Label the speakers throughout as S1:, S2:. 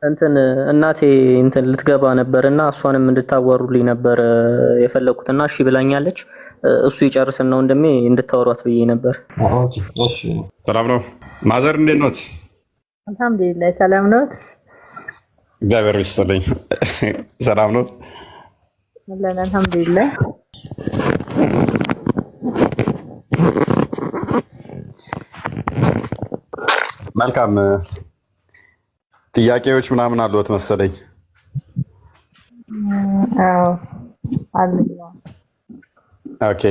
S1: እንትን እናቴ እንትን ልትገባ ነበርና እሷንም እንድታዋሩልኝ ነበር የፈለኩትና እሺ ብላኛለች። እሱ ይጨርስና ወንድሜ እንድታወሯት ብዬ ነበር።
S2: ኦኬ እሺ። ሰላም ነው ማዘር፣ እንዴት ኖት?
S3: አልሐምዱሊላህ ሰላም ነው።
S2: እግዚአብሔር ይመስገን። ሰላም ነው
S3: አለን አልሐምዱሊላህ።
S2: መልካም። ጥያቄዎች ምናምን አሉት መሰለኝ።
S3: አዎ አለ።
S2: ኦኬ።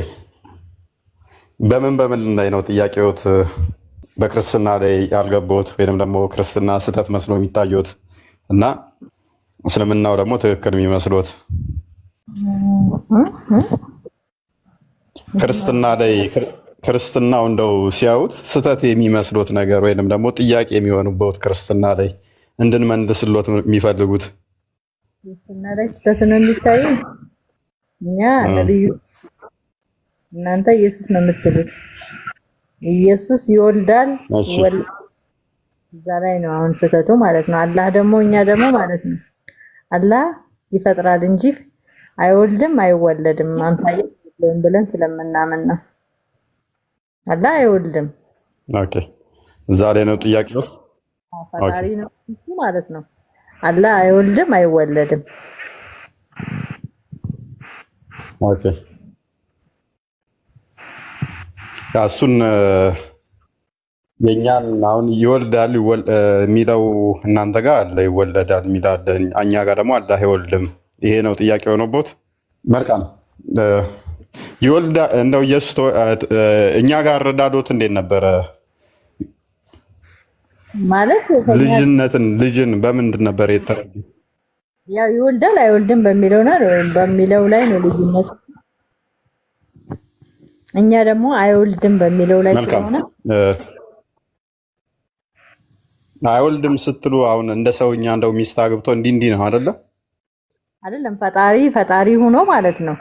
S2: በምን ላይ ነው ጥያቄዎት? በክርስትና ላይ ያልገቡት ወይንም ደግሞ ክርስትና ስህተት መስሎ የሚታዩት እና እስልምናው ደግሞ ትክክል የሚመስሉት ክርስትናው እንደው ሲያዩት ስህተት የሚመስሉት ነገር ወይንም ደግሞ ጥያቄ የሚሆኑበት ክርስትና ላይ እንድንመልስሎት የሚፈልጉት
S3: ክርስትና ላይ ስህተት ነው የሚታዩ። እኛ ነብዩ እናንተ ኢየሱስ ነው የምትሉት። ኢየሱስ ይወልዳል እዛ ላይ ነው አሁን ስህተቱ ማለት ነው። አላህ ደግሞ እኛ ደግሞ ማለት ነው አላህ ይፈጥራል እንጂ አይወልድም አይወለድም አምሳያ ብለን ስለምናምን ነው። አላህ አይወልድም።
S2: ኦኬ፣ እዛ ላይ ነው ጥያቄው።
S3: ፈጣሪ ነው ማለት ነው። አላህ አይወልድም አይወለድም።
S2: ኦኬ፣ እሱን የእኛን አሁን ይወልዳል የሚለው እናንተ ጋር አለ፣ ይወለዳል የሚላል እኛ ጋር ደግሞ አላህ አይወልድም። ይሄ ነው ጥያቄ ሆኖበት። መልካም ይወልዳ እንደው ኢየሱስ እኛ ጋር ረዳዶት እንዴት ነበረ?
S3: ማለት
S2: ልጅን በምንድን ነበር የተረዱ?
S3: ያው ይወልዳል አይወልድም በሚለው ላይ ነው ልዩነቱ። እኛ ደግሞ አይወልድም በሚለው ላይ ስለሆነ
S2: አይወልድም ስትሉ አሁን እንደ ሰውኛ እንደው ሚስት አግብቶ እንዲህ ነው
S3: አይደለም። ፈጣሪ ሆኖ ማለት ነው።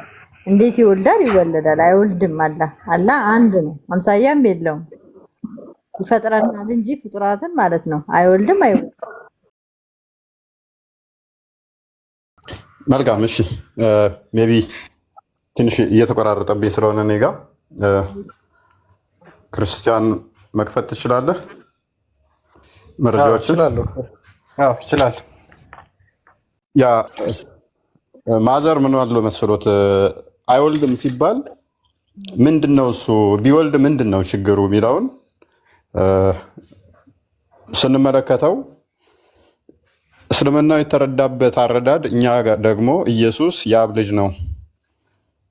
S3: እንዴት ይወልዳል? ይወለዳል። አይወልድም። አላህ አንድ ነው፣ አምሳያም የለውም። ይፈጥራናል እንጂ ፍጡራትን ማለት ነው። አይወልድም አይወልድም።
S2: መልካም። እሺ፣ ሜቢ ትንሽ እየተቆራረጠብኝ ስለሆነ እኔ ጋር ክርስቲያን መክፈት ትችላለህ? መረጃዎችን
S4: ይችላል።
S2: ያ ማዘር ምን አለው መሰሎት፣ አይወልድም ሲባል ምንድነው እሱ ቢወልድ ምንድነው ችግሩ የሚለውን ስንመለከተው እስልምናው የተረዳበት አረዳድ፣ እኛ ደግሞ ኢየሱስ የአብ ልጅ ነው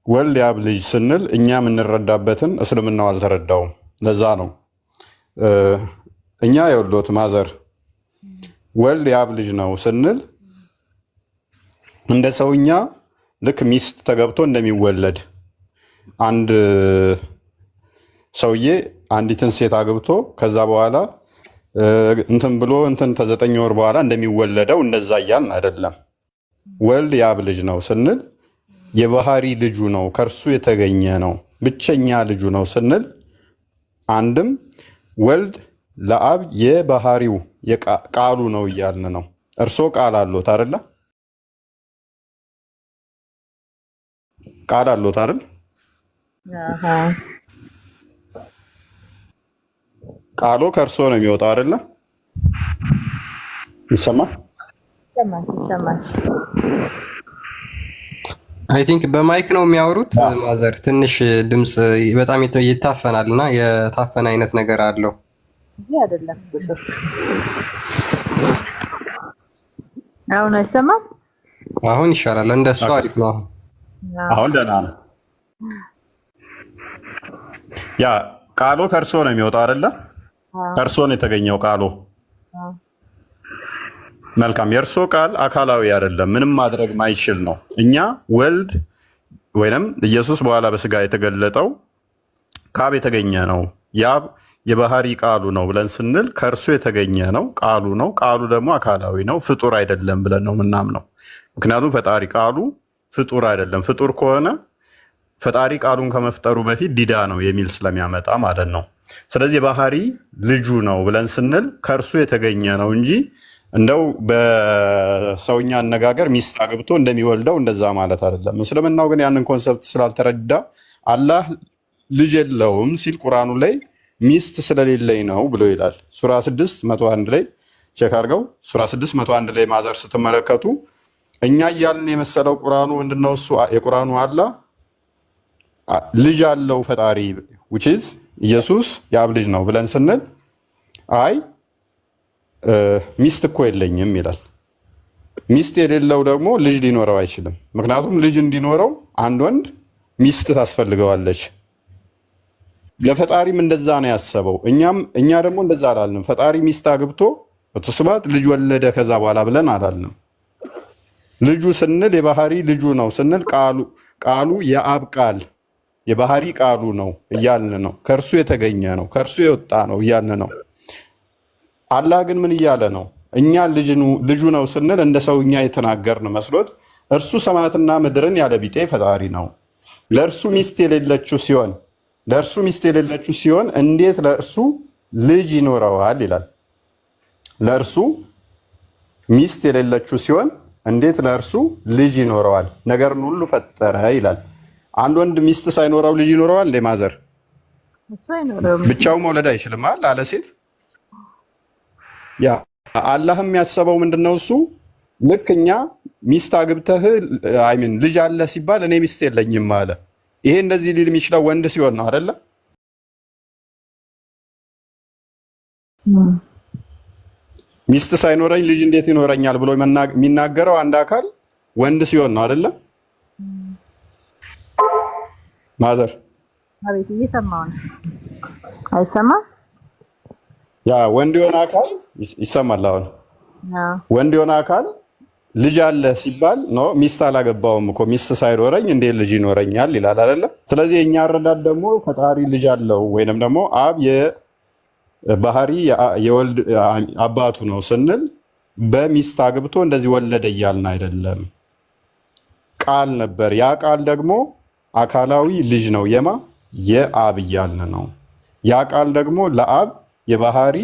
S2: ወልድ የአብ ልጅ ስንል እኛ የምንረዳበትን እስልምናው አልተረዳውም። ለዛ ነው እኛ የወሎት ማዘር ወልድ የአብ ልጅ ነው ስንል እንደ ሰውኛ ልክ ሚስት ተገብቶ እንደሚወለድ አንድ ሰውዬ አንዲትን ሴት አግብቶ ከዛ በኋላ እንትን ብሎ ከ9 ወር በኋላ እንደሚወለደው እንደዛ እያልን አይደለም። ወልድ የአብ ልጅ ነው ስንል የባህሪ ልጁ ነው፣ ከእርሱ የተገኘ ነው፣ ብቸኛ ልጁ ነው ስንል አንድም ወልድ ለአብ የባህሪው ቃሉ ነው እያልን ነው። እርሶ ቃል አሎት አይደለ? ቃል አሎት አይደል? ቃሉ ከእርሶ ነው የሚወጣው አይደለ? ይሰማል?
S4: አይ ቲንክ በማይክ ነው የሚያወሩት ማዘር። ትንሽ ድምፅ በጣም ይታፈናል እና የታፈነ አይነት ነገር አለው።
S3: ይሄ አይደለም። አሁን አይሰማም?
S4: አሁን ይሻላል። እንደሱ አሪፍ ነው።
S2: አሁን ደህና ነው። ያ ቃሉ ከእርሶ ነው የሚወጣው አይደለ? ከእርሶ ነው የተገኘው ቃሉ። መልካም። የእርሶ ቃል አካላዊ አይደለም፣ ምንም ማድረግ ማይችል ነው። እኛ ወልድ ወይንም ኢየሱስ በኋላ በስጋ የተገለጠው ከአብ የተገኘ ነው፣ የአብ የባህሪ ቃሉ ነው ብለን ስንል ከእርሱ የተገኘ ነው፣ ቃሉ ነው። ቃሉ ደግሞ አካላዊ ነው፣ ፍጡር አይደለም ብለን ነው ምናምነው። ምክንያቱም ፈጣሪ ቃሉ ፍጡር አይደለም። ፍጡር ከሆነ ፈጣሪ ቃሉን ከመፍጠሩ በፊት ዲዳ ነው የሚል ስለሚያመጣ ማለት ነው። ስለዚህ የባህሪ ልጁ ነው ብለን ስንል ከእርሱ የተገኘ ነው እንጂ እንደው በሰውኛ አነጋገር ሚስት አግብቶ እንደሚወልደው እንደዛ ማለት አይደለም። እስልምናው ግን ያንን ኮንሰፕት ስላልተረዳ አላህ ልጅ የለውም ሲል ቁርአኑ ላይ ሚስት ስለሌለኝ ነው ብሎ ይላል። ሱራ 6:101 ላይ ቼክ አድርገው። ሱራ 6:101 ላይ ማዘር ስትመለከቱ እኛ እያልን የመሰለው ቁርአኑ ምንድነው? እሱ የቁርአኑ አላህ ልጅ አለው ፈጣሪ which is ኢየሱስ የአብ ልጅ ነው ብለን ስንል አይ ሚስት እኮ የለኝም ይላል። ሚስት የሌለው ደግሞ ልጅ ሊኖረው አይችልም። ምክንያቱም ልጅ እንዲኖረው አንድ ወንድ ሚስት ታስፈልገዋለች። ለፈጣሪም እንደዛ ነው ያሰበው። እኛ ደግሞ እንደዛ አላልንም። ፈጣሪ ሚስት አግብቶ በተስባት ልጅ ወለደ ከዛ በኋላ ብለን አላልንም። ልጁ ስንል የባህሪ ልጁ ነው ስንል ቃሉ የአብ ቃል የባህሪ ቃሉ ነው እያልን ነው። ከእርሱ የተገኘ ነው፣ ከእርሱ የወጣ ነው እያልን ነው። አላህ ግን ምን እያለ ነው? እኛ ልጁ ነው ስንል እንደ ሰውኛ የተናገርን መስሎት እርሱ ሰማያትና ምድርን ያለ ቢጤ ፈጣሪ ነው። ለእርሱ ሚስት የሌለችው ሲሆን እንዴት ለእርሱ ልጅ ይኖረዋል ይላል። ለእርሱ ሚስት የሌለችው ሲሆን እንዴት ለእርሱ ልጅ ይኖረዋል? ነገርን ሁሉ ፈጠረ ይላል። አንድ ወንድ ሚስት ሳይኖረው ልጅ ይኖረዋል? ማዘር ብቻው መውለድ አይችልም አለ ሴት። ያ አላህ የሚያሰበው ምንድነው? እሱ ልክ እኛ ሚስት አግብተህ ልጅ አለ ሲባል እኔ ሚስት የለኝም አለ። ይሄ እንደዚህ ሊል የሚችለው ወንድ ሲሆን ነው አይደለ? ሚስት ሳይኖረኝ ልጅ እንዴት ይኖረኛል ብሎ የሚናገረው አንድ አካል ወንድ ሲሆን ነው አይደለ? ማዘር
S3: አቤት፣ እየሰማሁ ነው። አይሰማም?
S2: ያ ወንድ የሆነ አካል ይሰማል። አሁን ወንድ የሆነ አካል ልጅ አለ ሲባል ነው ሚስት አላገባውም እኮ ሚስት ሳይኖረኝ እንዴት ልጅ ይኖረኛል ይላል አይደለ? ስለዚህ የኛ አረዳድ ደግሞ ፈጣሪ ልጅ አለው ወይንም ደግሞ አብ የባህሪ የወልድ አባቱ ነው ስንል በሚስት አግብቶ እንደዚህ ወለደ እያልን አይደለም። ቃል ነበር። ያ ቃል ደግሞ አካላዊ ልጅ ነው የአብ እያልን ነው። ያ ቃል ደግሞ ለአብ የባህሪ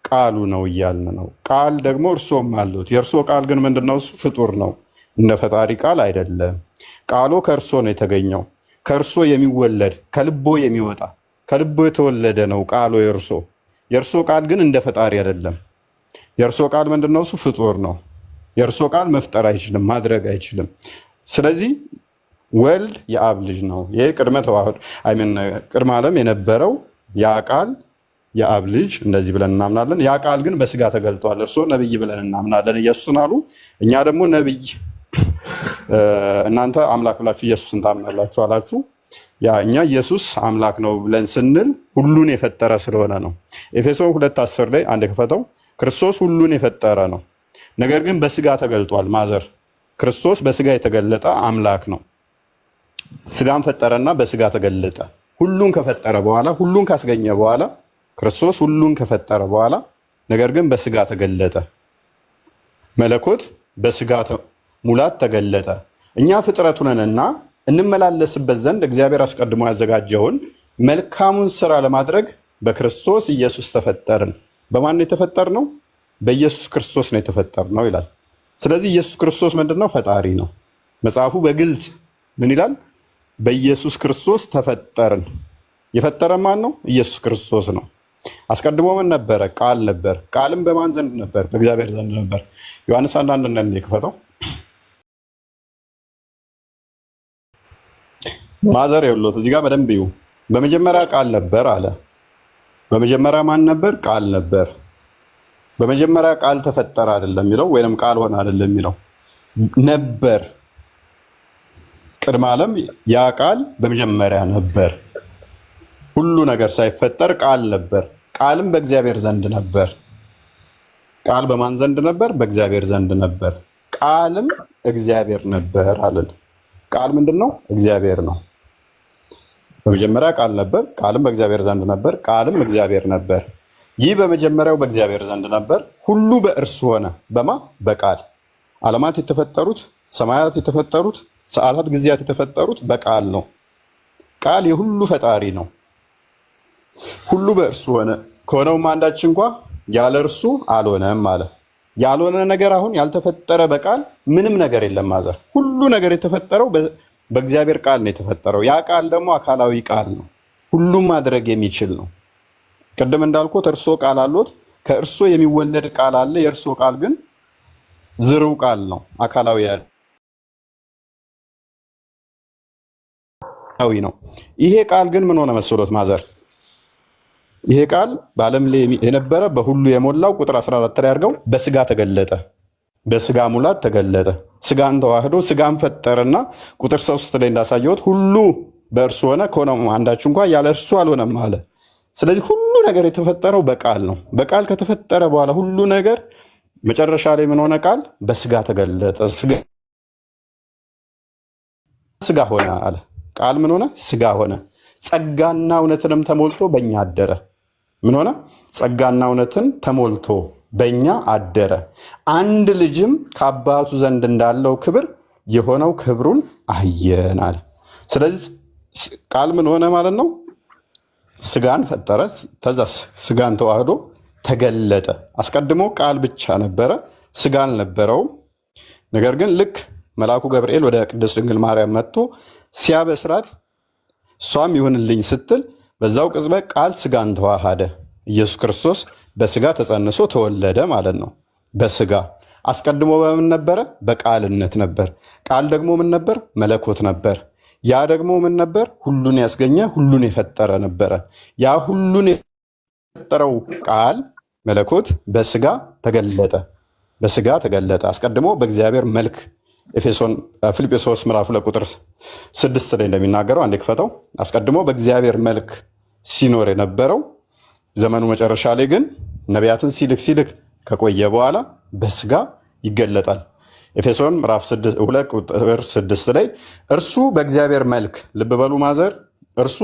S2: ቃሉ ነው እያልን ነው። ቃል ደግሞ እርሶም አሉት። የእርሶ ቃል ግን ምንድነው? እሱ ፍጡር ነው፣ እንደ ፈጣሪ ቃል አይደለም። ቃሉ ከእርሶ ነው የተገኘው፣ ከእርሶ የሚወለድ ከልቦ የሚወጣ ከልቦ የተወለደ ነው ቃሉ የእርሶ ቃል ግን እንደ ፈጣሪ አይደለም። የእርሶ ቃል ምንድነው? እሱ ፍጡር ነው። የእርሶ ቃል መፍጠር አይችልም፣ ማድረግ አይችልም። ስለዚህ ወልድ የአብ ልጅ ነው። ይሄ ቅድመ ተዋህዶ ቅድመ ዓለም የነበረው ያ ቃል የአብ ልጅ እንደዚህ ብለን እናምናለን። ያ ቃል ግን በስጋ ተገልጧል። እርስዎ ነብይ ብለን እናምናለን ኢየሱስን አሉ። እኛ ደግሞ ነብይ እናንተ አምላክ ብላችሁ ኢየሱስን ታምናላችሁ አላችሁ። ያ እኛ ኢየሱስ አምላክ ነው ብለን ስንል ሁሉን የፈጠረ ስለሆነ ነው። ኤፌሶን 2:10 ላይ አንድ ክፈተው። ክርስቶስ ሁሉን የፈጠረ ነው፣ ነገር ግን በስጋ ተገልጧል። ማዘር ክርስቶስ በስጋ የተገለጠ አምላክ ነው። ስጋን ፈጠረና በስጋ ተገለጠ። ሁሉን ከፈጠረ በኋላ ሁሉን ካስገኘ በኋላ ክርስቶስ ሁሉን ከፈጠረ በኋላ ነገር ግን በስጋ ተገለጠ። መለኮት በስጋ ሙላት ተገለጠ። እኛ ፍጥረቱ ነንና እንመላለስበት ዘንድ እግዚአብሔር አስቀድሞ ያዘጋጀውን መልካሙን ስራ ለማድረግ በክርስቶስ ኢየሱስ ተፈጠርን። በማን ነው የተፈጠርነው? በኢየሱስ ክርስቶስ ነው የተፈጠርነው ይላል። ስለዚህ ኢየሱስ ክርስቶስ ምንድነው? ፈጣሪ ነው። መጽሐፉ በግልጽ ምን ይላል? በኢየሱስ ክርስቶስ ተፈጠርን። የፈጠረ ማን ነው? ኢየሱስ ክርስቶስ ነው። አስቀድሞ ምን ነበረ? ቃል ነበር። ቃልም በማን ዘንድ ነበር? በእግዚአብሔር ዘንድ ነበር። ዮሐንስ 1:1 የክፈተው። ማዘር የውሎት እዚህ ጋር በደንብ ይዩ። በመጀመሪያ ቃል ነበር አለ። በመጀመሪያ ማን ነበር? ቃል ነበር። በመጀመሪያ ቃል ተፈጠረ አይደለም የሚለው ወይንም ቃል ሆነ አይደለም የሚለው ነበር። ቅድመ ዓለም ያ ቃል በመጀመሪያ ነበር። ሁሉ ነገር ሳይፈጠር ቃል ነበር። ቃልም በእግዚአብሔር ዘንድ ነበር። ቃል በማን ዘንድ ነበር? በእግዚአብሔር ዘንድ ነበር። ቃልም እግዚአብሔር ነበር አለን። ቃል ምንድን ነው? እግዚአብሔር ነው። በመጀመሪያ ቃል ነበር፣ ቃልም በእግዚአብሔር ዘንድ ነበር፣ ቃልም እግዚአብሔር ነበር። ይህ በመጀመሪያው በእግዚአብሔር ዘንድ ነበር። ሁሉ በእርሱ ሆነ። በማ? በቃል። ዓለማት የተፈጠሩት፣ ሰማያት የተፈጠሩት፣ ሰዓታት ጊዜያት የተፈጠሩት በቃል ነው። ቃል የሁሉ ፈጣሪ ነው። ሁሉ በእርሱ ሆነ፣ ከሆነውም አንዳች እንኳ ያለ እርሱ አልሆነም አለ። ያልሆነ ነገር አሁን ያልተፈጠረ በቃል ምንም ነገር የለም ማዘር። ሁሉ ነገር የተፈጠረው በእግዚአብሔር ቃል ነው የተፈጠረው። ያ ቃል ደግሞ አካላዊ ቃል ነው፣ ሁሉም ማድረግ የሚችል ነው። ቅድም እንዳልኩት እርሶ ቃል አሉት፣ ከእርሶ የሚወለድ ቃል አለ። የእርሶ ቃል ግን ዝርው ቃል ነው፣ አካላዊ ነው። ይሄ ቃል ግን ምን ሆነ መስሎት ማዘር? ይሄ ቃል በዓለም ላይ የነበረ በሁሉ የሞላው ቁጥር 14 ላይ አድርገው በስጋ ተገለጠ፣ በስጋ ሙላት ተገለጠ። ስጋን ተዋህዶ ስጋን ፈጠረና ቁጥር 3 ላይ እንዳሳየሁት ሁሉ በእርሱ ሆነ፣ ከሆነም አንዳች እንኳን ያለ እርሱ አልሆነም አለ። ስለዚህ ሁሉ ነገር የተፈጠረው በቃል ነው። በቃል ከተፈጠረ በኋላ ሁሉ ነገር መጨረሻ ላይ ምን ሆነ? ቃል በስጋ ተገለጠ፣ ስጋ ሆነ አለ። ቃል ምን ሆነ? ስጋ ሆነ። ጸጋና እውነትንም ተሞልቶ በእኛ አደረ። ምን ሆነ? ጸጋና እውነትን ተሞልቶ በእኛ አደረ። አንድ ልጅም ከአባቱ ዘንድ እንዳለው ክብር የሆነው ክብሩን አየን አለ። ስለዚህ ቃል ምን ሆነ ማለት ነው? ስጋን ፈጠረ። ተዛስ ስጋን ተዋህዶ ተገለጠ። አስቀድሞ ቃል ብቻ ነበረ፣ ስጋ አልነበረውም። ነገር ግን ልክ መልአኩ ገብርኤል ወደ ቅድስት ድንግል ማርያም መጥቶ ሲያበስራት እሷም ይሁንልኝ ስትል በዛው ቅጽበት ቃል ስጋን ተዋሃደ። ኢየሱስ ክርስቶስ በስጋ ተጸንሶ ተወለደ ማለት ነው። በስጋ አስቀድሞ በምን ነበረ? በቃልነት ነበር። ቃል ደግሞ ምን ነበር? መለኮት ነበር። ያ ደግሞ ምን ነበር? ሁሉን ያስገኘ ሁሉን የፈጠረ ነበረ። ያ ሁሉን የፈጠረው ቃል መለኮት በስጋ ተገለጠ። በስጋ ተገለጠ። አስቀድሞ በእግዚአብሔር መልክ ፊልጵስዩስ ምዕራፍ 2 ቁጥር 6 ላይ እንደሚናገረው አንዴ ክፈተው። አስቀድሞ በእግዚአብሔር መልክ ሲኖር የነበረው ዘመኑ መጨረሻ ላይ ግን ነቢያትን ሲልክ ከቆየ በኋላ በስጋ ይገለጣል። ኤፌሶን ምዕራፍ 2 ቁጥር 6 ላይ እርሱ በእግዚአብሔር መልክ፣ ልብ በሉ ማዘር፣ እርሱ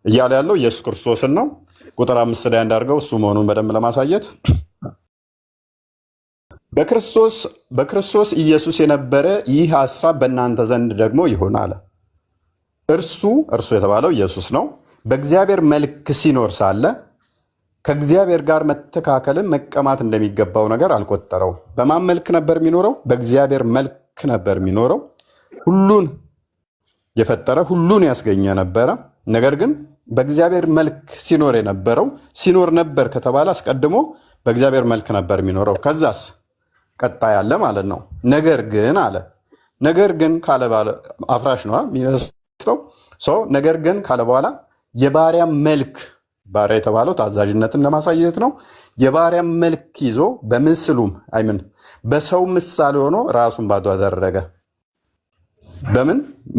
S2: እያለ ያለው ኢየሱስ ክርስቶስን ነው። ቁጥር 5 ላይ እንዳርገው እሱ መሆኑን በደንብ ለማሳየት በክርስቶስ ኢየሱስ የነበረ ይህ ሐሳብ በእናንተ ዘንድ ደግሞ ይሆን አለ። እርሱ የተባለው ኢየሱስ ነው። በእግዚአብሔር መልክ ሲኖር ሳለ ከእግዚአብሔር ጋር መተካከልን መቀማት እንደሚገባው ነገር አልቆጠረው። በማን መልክ ነበር የሚኖረው? በእግዚአብሔር መልክ ነበር የሚኖረው። ሁሉን የፈጠረ ሁሉን ያስገኘ ነበረ። ነገር ግን በእግዚአብሔር መልክ ሲኖር የነበረው ሲኖር ነበር ከተባለ አስቀድሞ በእግዚአብሔር መልክ ነበር የሚኖረው። ከዛስ ቀጣይ አለ ማለት ነው። ነገር ግን አለ። ነገር ግን ካለ በኋላ አፍራሽ ነው የሚመስለው ሰው። ነገር ግን ካለ በኋላ የባሪያ መልክ፣ ባሪያ የተባለው ታዛዥነትን ለማሳየት ነው። የባሪያ መልክ ይዞ በምስሉም አይምን በሰው ምሳሌ ሆኖ ራሱን ባዶ አደረገ።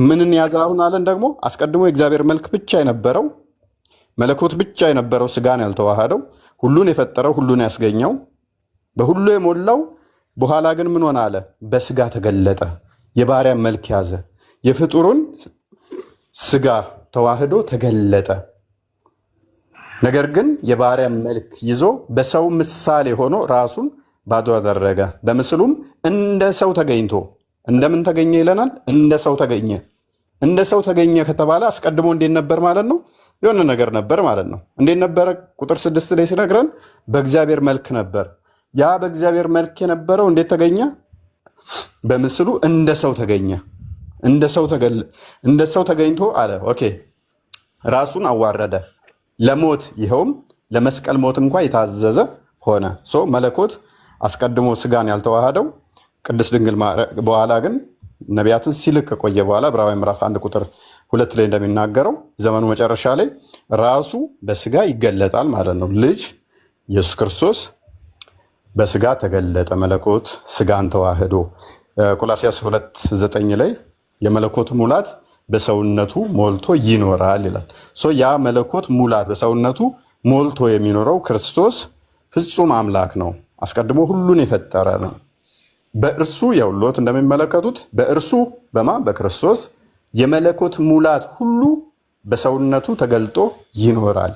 S2: ምንን ያዘ? አሁን አለን ደግሞ አስቀድሞ የእግዚአብሔር መልክ ብቻ የነበረው መለኮት ብቻ የነበረው ስጋን ያልተዋሃደው ሁሉን የፈጠረው ሁሉን ያስገኘው በሁሉ የሞላው በኋላ ግን ምን ሆነ አለ? በስጋ ተገለጠ። የባሪያ መልክ ያዘ። የፍጡሩን ስጋ ተዋህዶ ተገለጠ። ነገር ግን የባሪያ መልክ ይዞ በሰው ምሳሌ ሆኖ ራሱን ባዶ አደረገ። በምስሉም እንደ ሰው ተገኝቶ እንደምን ተገኘ ይለናል? እንደ ሰው ተገኘ። እንደ ሰው ተገኘ ከተባለ አስቀድሞ እንዴት ነበር ማለት ነው? የሆነ ነገር ነበር ማለት ነው። እንዴት ነበረ? ቁጥር 6 ላይ ሲነግረን በእግዚአብሔር መልክ ነበር። ያ በእግዚአብሔር መልክ የነበረው እንዴት ተገኘ? በምስሉ እንደ ሰው ተገኘ። እንደ ሰው ተገኝቶ አለ ኦኬ፣ ራሱን አዋረደ ለሞት፣ ይኸውም ለመስቀል ሞት እንኳ የታዘዘ ሆነ። መለኮት አስቀድሞ ስጋን ያልተዋሃደው ቅድስት ድንግል በኋላ ግን ነቢያትን ሲልክ ከቆየ በኋላ ዕብራውያን ምዕራፍ 1 ቁጥር 2 ላይ እንደሚናገረው ዘመኑ መጨረሻ ላይ ራሱ በስጋ ይገለጣል ማለት ነው። ልጅ ኢየሱስ ክርስቶስ በስጋ ተገለጠ። መለኮት ስጋን ተዋህዶ ቆላስይስ 2:9 ላይ የመለኮት ሙላት በሰውነቱ ሞልቶ ይኖራል ይላል። ያ መለኮት ሙላት በሰውነቱ ሞልቶ የሚኖረው ክርስቶስ ፍጹም አምላክ ነው። አስቀድሞ ሁሉን የፈጠረ ነው። በእርሱ የውሎት እንደሚመለከቱት በእርሱ በክርስቶስ የመለኮት ሙላት ሁሉ በሰውነቱ ተገልጦ ይኖራል።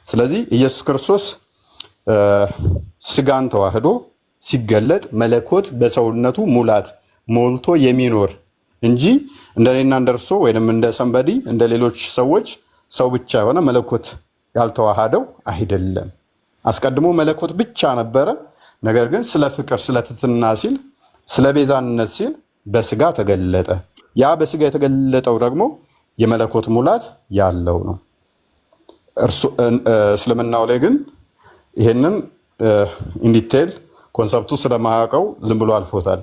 S2: ስለዚህ ኢየሱስ ክርስቶስ ስጋን ተዋህዶ ሲገለጥ መለኮት በሰውነቱ ሙላት ሞልቶ የሚኖር እንጂ እንደኔና እንደርሶ ወይንም እንደ ሰንበዲ እንደ ሌሎች ሰዎች ሰው ብቻ የሆነ መለኮት ያልተዋሃደው አይደለም። አስቀድሞ መለኮት ብቻ ነበረ። ነገር ግን ስለ ፍቅር፣ ስለ ትሕትና ሲል፣ ስለ ቤዛነት ሲል በስጋ ተገለጠ። ያ በስጋ የተገለጠው ደግሞ የመለኮት ሙላት ያለው ነው። እስልምናው ላይ ግን ይሄንን ኢንዲቴል ኮንሰፕቱ ስለማያውቀው ዝም ብሎ አልፎታል።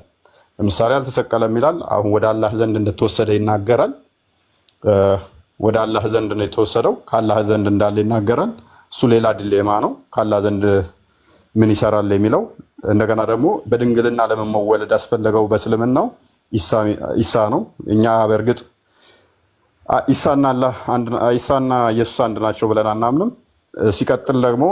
S2: ለምሳሌ አልተሰቀለም ይላል። አሁን ወደ አላህ ዘንድ እንደተወሰደ ይናገራል። ወደ አላህ ዘንድ ነው የተወሰደው፣ ከአላህ ዘንድ እንዳለ ይናገራል። እሱ ሌላ ዲሌማ ነው። ከአላህ ዘንድ ምን ይሰራል የሚለው። እንደገና ደግሞ በድንግልና ለመወለድ ያስፈለገው በእስልምናው ኢሳ ነው። እኛ በእርግጥ ኢሳና ኢየሱስ አንድ ናቸው ብለን አናምንም። ሲቀጥል ደግሞ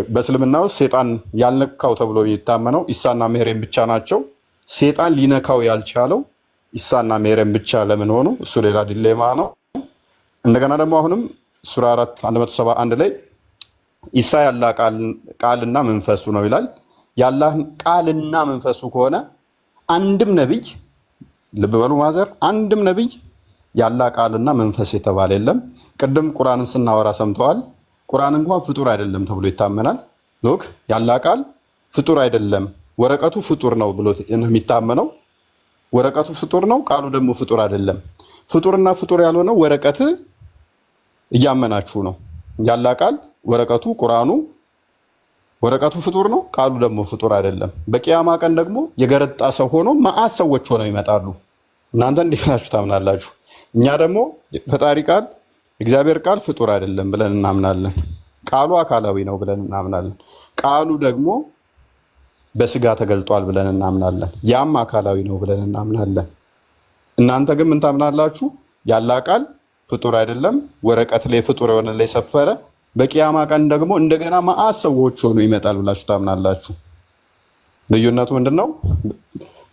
S2: በእስልምና ውስጥ ሴጣን ያልነካው ተብሎ የሚታመነው ኢሳና ሜርያም ብቻ ናቸው። ሴጣን ሊነካው ያልቻለው ኢሳና ሜርያም ብቻ ለምን ሆኑ? እሱ ሌላ ዲሌማ ነው። እንደገና ደግሞ አሁንም ሱራ 4 171 ላይ ኢሳ ያላህ ቃልና መንፈሱ ነው ይላል። ያላህ ቃልና መንፈሱ ከሆነ አንድም ነብይ፣ ልብ በሉ ማዘር፣ አንድም ነብይ ያላህ ቃልና መንፈስ የተባለ የለም። ቅድም ቁርአንን ስናወራ ሰምተዋል። ቁርአን እንኳን ፍጡር አይደለም ተብሎ ይታመናል። ሎክ ያላህ ቃል ፍጡር አይደለም፣ ወረቀቱ ፍጡር ነው ብሎ የሚታመነው። ወረቀቱ ፍጡር ነው፣ ቃሉ ደግሞ ፍጡር አይደለም። ፍጡርና ፍጡር ያልሆነው ወረቀት እያመናችሁ ነው። ያላህ ቃል ወረቀቱ ቁርአኑ ወረቀቱ ፍጡር ነው፣ ቃሉ ደግሞ ፍጡር አይደለም። በቂያማ ቀን ደግሞ የገረጣ ሰው ሆኖ መዓት ሰዎች ሆነው ይመጣሉ። እናንተ እንዴት ናችሁ ታምናላችሁ? እኛ ደግሞ ፈጣሪ ቃል እግዚአብሔር ቃል ፍጡር አይደለም ብለን እናምናለን። ቃሉ አካላዊ ነው ብለን እናምናለን። ቃሉ ደግሞ በስጋ ተገልጧል ብለን እናምናለን። ያም አካላዊ ነው ብለን እናምናለን። እናንተ ግን ምን ታምናላችሁ? ያላህ ቃል ፍጡር አይደለም፣ ወረቀት ላይ ፍጡር የሆነ ላይ ሰፈረ፣ በቂያማ ቀን ደግሞ እንደገና መዓት ሰዎች ሆኖ ይመጣል ብላችሁ ታምናላችሁ። ልዩነቱ ምንድነው?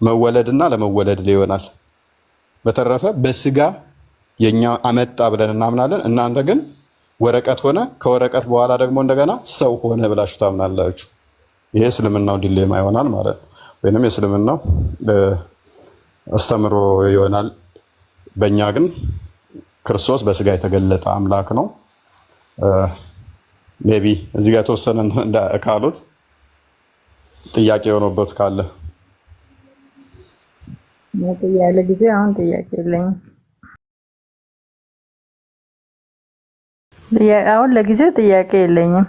S2: መወለድና ለመወለድ ላይ ይሆናል። በተረፈ በስጋ የኛ አመጣ ብለን እናምናለን። እናንተ ግን ወረቀት ሆነ፣ ከወረቀት በኋላ ደግሞ እንደገና ሰው ሆነ ብላችሁ ታምናላችሁ። ይሄ እስልምናው ዲሌማ ይሆናል ማለት ነው፣ ወይንም የእስልምናው አስተምሮ ይሆናል። በእኛ ግን ክርስቶስ በስጋ የተገለጠ አምላክ ነው። ሜቢ እዚህ ጋር የተወሰነ ካሉት ጥያቄ የሆነበት ካለ
S3: ያለ ጊዜ አሁን ጥያቄ የለኝም። አሁን ለጊዜው ጥያቄ የለኝም።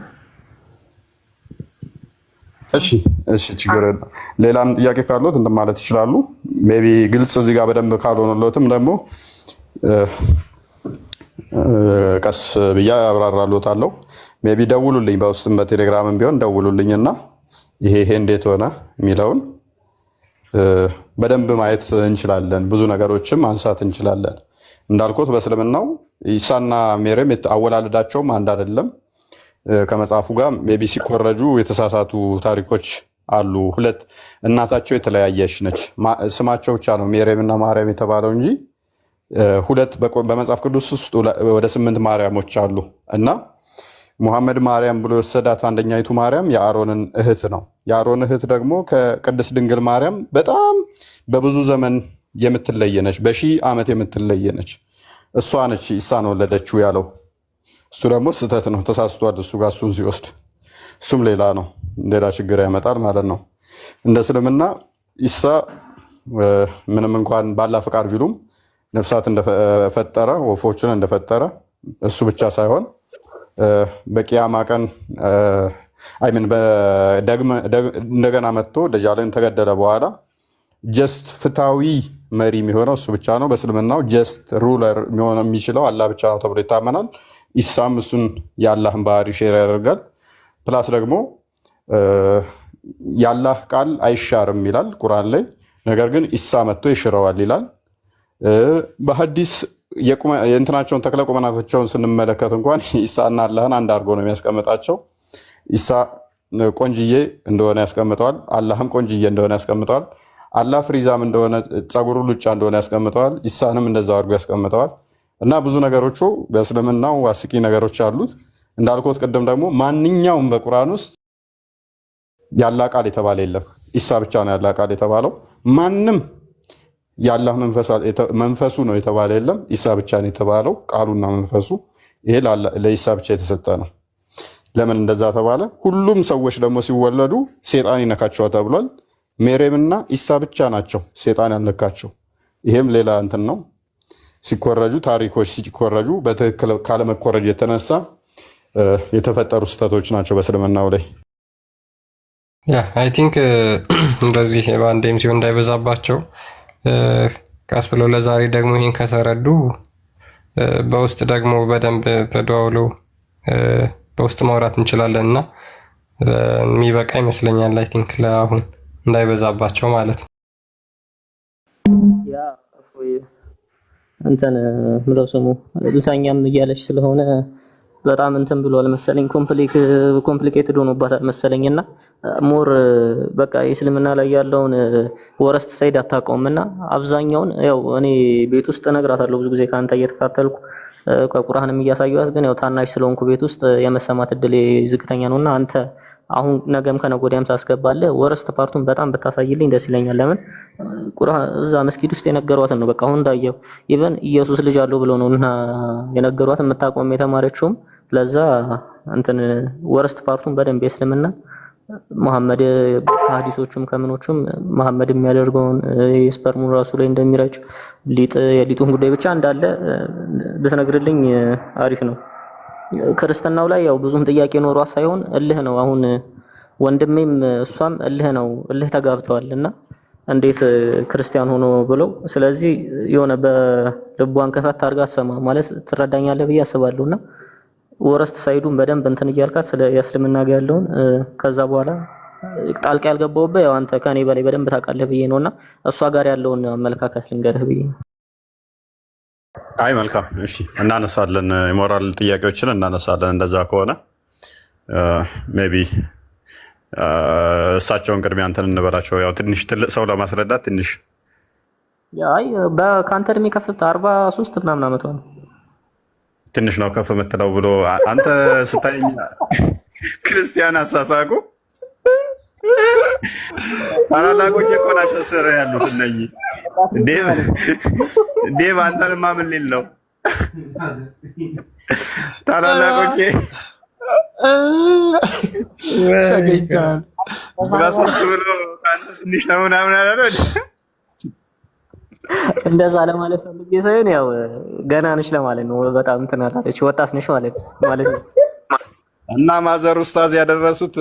S2: እሺ ችግር የለም። ሌላም ጥያቄ ካሉት እንትን ማለት ይችላሉ። ሜቢ ግልጽ እዚህ ጋር በደንብ ካልሆነለትም ደግሞ ቀስ ብዬ አብራራለታለሁ። ሜቢ ደውሉልኝ፣ በውስጥም በቴሌግራምም ቢሆን ደውሉልኝና ይሄ እንዴት ሆነ የሚለውን በደንብ ማየት እንችላለን። ብዙ ነገሮችም ማንሳት እንችላለን። እንዳልኩት በእስልምናው ኢሳና ሜርያም አወላለዳቸውም አንድ አይደለም። ከመጽሐፉ ጋር ሜቢ ሲኮረጁ የተሳሳቱ ታሪኮች አሉ። ሁለት እናታቸው የተለያየች ነች። ስማቸው ብቻ ነው ሜርያምና ማርያም የተባለው እንጂ ሁለት በመጽሐፍ ቅዱስ ውስጥ ወደ 8 ማርያሞች አሉ እና ሙሐመድ ማርያም ብሎ የወሰዳት አንደኛይቱ ማርያም የአሮንን እህት ነው። የአሮን እህት ደግሞ ከቅድስት ድንግል ማርያም በጣም በብዙ ዘመን የምትለየነች፣ በሺህ ዓመት የምትለየነች እሷ ነች ኢሳን ወለደችው ያለው። እሱ ደግሞ ስህተት ነው፣ ተሳስቷል። እሱ ጋር እሱን ሲወስድ እሱም ሌላ ነው፣ ሌላ ችግር ያመጣል ማለት ነው። እንደ እስልምና ኢሳ ምንም እንኳን ባላ ፈቃድ ቢሉም ነፍሳት እንደፈጠረ ወፎችን እንደፈጠረ እሱ ብቻ ሳይሆን በቂያማ ቀን እንደገና መጥቶ ደጃልን ተገደለ በኋላ ጀስት ፍትሃዊ መሪ የሚሆነው እሱ ብቻ ነው። በእስልምናው ጀስት ሩለር የሚሆነው የሚችለው አላህ ብቻ ነው ተብሎ ይታመናል። ኢሳም እሱን የአላህን ባህሪ ሼር ያደርጋል። ፕላስ ደግሞ የአላህ ቃል አይሻርም ይላል ቁርአን ላይ። ነገር ግን ኢሳ መጥቶ ይሽረዋል ይላል። በሐዲስ የእንትናቸውን ተክለ ቁመናቸውን ስንመለከት እንኳን ኢሳና አላህን አንድ አድርጎ ነው የሚያስቀምጣቸው። ኢሳ ቆንጅዬ እንደሆነ ያስቀምጠዋል፣ አላህም ቆንጅዬ እንደሆነ ያስቀምጠዋል። አላህ ፍሪዛም እንደሆነ ጸጉሩ ሉጫ እንደሆነ ያስቀምጠዋል፣ ኢሳንም እንደዛው አድርጎ ያስቀምጠዋል። እና ብዙ ነገሮቹ በእስልምናው አስቂ ነገሮች አሉት። እንዳልኩት ቅድም ደግሞ ማንኛውም በቁርአን ውስጥ ያላህ ቃል የተባለ የለም። ኢሳ ብቻ ነው ያላህ ቃል የተባለው። ማንም የአላህ መንፈሱ ነው የተባለ የለም። ኢሳ ብቻ ነው የተባለው ቃሉና መንፈሱ። ይሄ ለኢሳ ብቻ የተሰጠ ነው። ለምን እንደዛ ተባለ? ሁሉም ሰዎች ደግሞ ሲወለዱ ሴጣን ይነካቸዋል ተብሏል። ሜሬምና ኢሳ ብቻ ናቸው ሴጣን ያልነካቸው። ይሄም ሌላ እንትን ነው። ሲኮረጁ ታሪኮች ሲኮረጁ በትክክል ካለመኮረጅ የተነሳ የተፈጠሩ ስህተቶች ናቸው በእስልምናው ላይ።
S4: ያ አይ ቲንክ እንደዚህ በአንዴም ሲሆን እንዳይበዛባቸው ቀስ ብሎ ለዛሬ ደግሞ ይሄን ከተረዱ በውስጥ ደግሞ በደንብ ተደዋውሎ በውስጥ ማውራት እንችላለን እና የሚበቃ ይመስለኛል። አይ ቲንክ ለአሁን እንዳይበዛባቸው ማለት ነው።
S1: ያ እንትን ምለው ስሙ ልታኛም እያለች ስለሆነ በጣም እንትን ብሏል መሰለኝ፣ ኮምፕሊኬትድ ሆኖባታል መሰለኝና ሞር በቃ እስልምና ላይ ያለውን ወረስት ሳይድ አታውቀውምና አብዛኛውን ያው እኔ ቤት ውስጥ እነግራታለሁ ብዙ ጊዜ ካንተ እየተካተልኩ ከቁርአንም እያሳየኋት፣ ግን ያው ታናሽ ስለሆንኩ ቤት ውስጥ የመሰማት እድል ዝቅተኛ ነውና አንተ አሁን ነገም ከነገ ወዲያም ሳስገባለህ ወረስት ፓርቱን በጣም ብታሳይልኝ ደስ ይለኛል። ለምን ቁርአን እዛ መስጊድ ውስጥ የነገሯትን ነው በቃ አሁን እንዳየው ኢቨን ኢየሱስ ልጅ አለው ብለው ነውና የነገሯትን የምታቆም የተማረችውም ለዛ እንትን ወረስት ፓርቱን በደንብ የእስልምና መሐመድ ሐዲሶቹም ከምኖቹም መሐመድ የሚያደርገውን ስፐርሙን ራሱ ላይ እንደሚረጭ የሊጡን ጉዳይ ብቻ እንዳለ ብትነግርልኝ አሪፍ ነው። ክርስትናው ላይ ያው ብዙም ጥያቄ ኖሯት ሳይሆን እልህ ነው። አሁን ወንድሜም እሷም እልህ ተጋብተዋልና እንዴት ክርስቲያን ሆኖ ብለው ስለዚህ የሆነ በልቧን ከፈት አድርጋ ትሰማ ማለት ትረዳኛለህ ብዬ አስባለሁና ወረስት ሳይዱን በደንብ እንትን እያልካት ስለ እስልምና ጋር ያለውን ከዛ በኋላ ጣልቃ ያልገባውበት ያው አንተ ከኔ በላይ በደንብ ታውቃለህ ብዬ ነውና እሷ ጋር ያለውን አመለካከት ልንገርህ ብዬ።
S2: አይ መልካም እሺ፣ እናነሳለን፣ የሞራል ጥያቄዎችን እናነሳለን። እንደዛ ከሆነ ሜቢ እሳቸውን ቅድሚያ እንትን እንበላቸው። ያው ትንሽ ትልቅ ሰው ለማስረዳት ትንሽ
S1: አይ በካንተ እድሜ ከፍታ 43 ምናምን ዓመቷ ነው።
S2: ትንሽ ነው ከፍ የምትለው ብሎ አንተ ስታይኝ ክርስቲያን አሳሳቁ ታላላቆች እኮ ናቸው ስር ያሉት እነኚህ ዴቭ አንተንማ ምን ሊል ነው? ታላላቆቼ
S5: ተገኝተዋል
S2: በሶስት ብሎ ከአንተ ትንሽ ነው ምናምን አላለ።
S1: እንደዛ ለማለት ፈልጌ ሳይሆን ያው ገና ነሽ ለማለት ነው። በጣም እንትን አላለች ወጣት ነሽ ማለት ነው።
S2: እና ማዘር ኡስታዝ ያደረሱት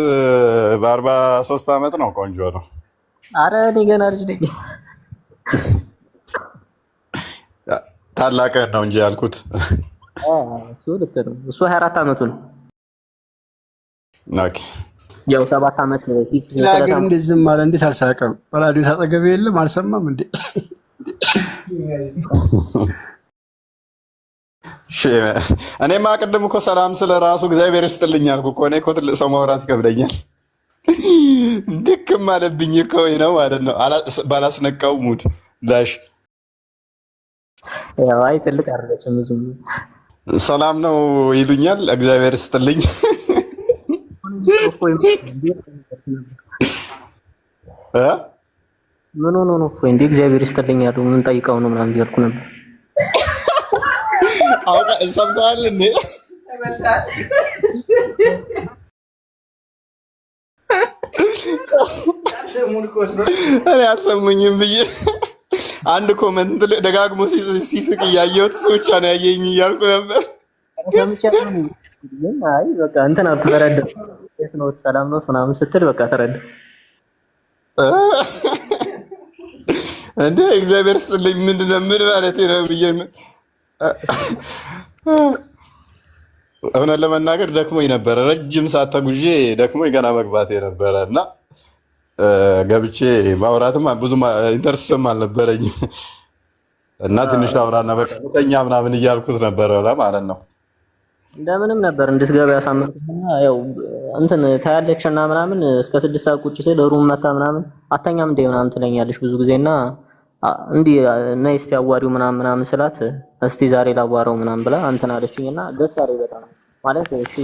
S2: በ43 ዓመት ነው። ቆንጆ ነው።
S1: አረ እኔ ገና ልጅ ነኝ።
S2: ታላቅ ነው እንጂ ያልኩት
S1: እሱ ልክ ነው። እሱ 24 ዓመቱ ነው።
S2: ኦኬ
S1: ያው 7 ዓመት ፊት
S5: ለሀገር እንደዚህ ማለት እንዴት አልሳቀም? በራዲዮ ታጠገብ የለም አልሰማም እንዴ?
S2: እኔማ ቅድም እኮ ሰላም ስለ ራሱ እግዚአብሔር ይስጥልኝ አልኩ እኮ። እኔ እኮ ትልቅ ሰው ማውራት ይከብደኛል። ድክም አለብኝ እኮ ነው ማለት ነው። ባላስነቃው ሙድ ዳሽ
S1: ያው አይ ትልቅ አይደለችም ብዙ
S2: ሰላም ነው ይሉኛል። እግዚአብሔር ይስጥልኝ
S1: ምን ሆኖ ነው እንዴ? እግዚአብሔር ይስጥልኝ ያሉ ምን ጠይቀው ነው ምናምን እያልኩ ነበር።
S2: አውቃ ሰምተሃል እንዴ? እኔ አልሰሙኝም ብዬ አንድ ኮመንት ደጋግሞ ሲስቅ እያየሁት እሱ ብቻ ነው ያየኝ እያልኩ ነበር።
S1: አይ በቃ እንትን አትበረደ ነው ሰላም ነው ምናምን ስትል በቃ ተረዳ
S2: እንዴ። እግዚአብሔር ይስጥልኝ ምንድን ነው ምን ማለት ነው ብዬ እውነት ለመናገር ደክሞኝ ነበረ። ረጅም ሰዓት ተጉዤ ደክሞኝ ገና መግባቴ ነበረ እና ገብቼ ማውራትም ብዙ ኢንተርስም አልነበረኝም እና ትንሽ ላውራና በቃ ተኛ ምናምን እያልኩት ነበረ ማለት ነው።
S1: እንደምንም ነበር እንድትገባ ያሳመንኩትና ያው እንትን ታያለችና ምናምን እስከ 6 ሰዓት ቁጭ ሲል ሩም መታ ምናምን አተኛም እንደ ምናምን ትለኛለች ብዙ ጊዜና እንዲህ ነይ እስቲ አዋሪው ምናምን ስላት እስቲ ዛሬ ላዋራው ምናምን ብላ እንትን አለችኝና ደስ አለኝ በጣም ማለት እሺ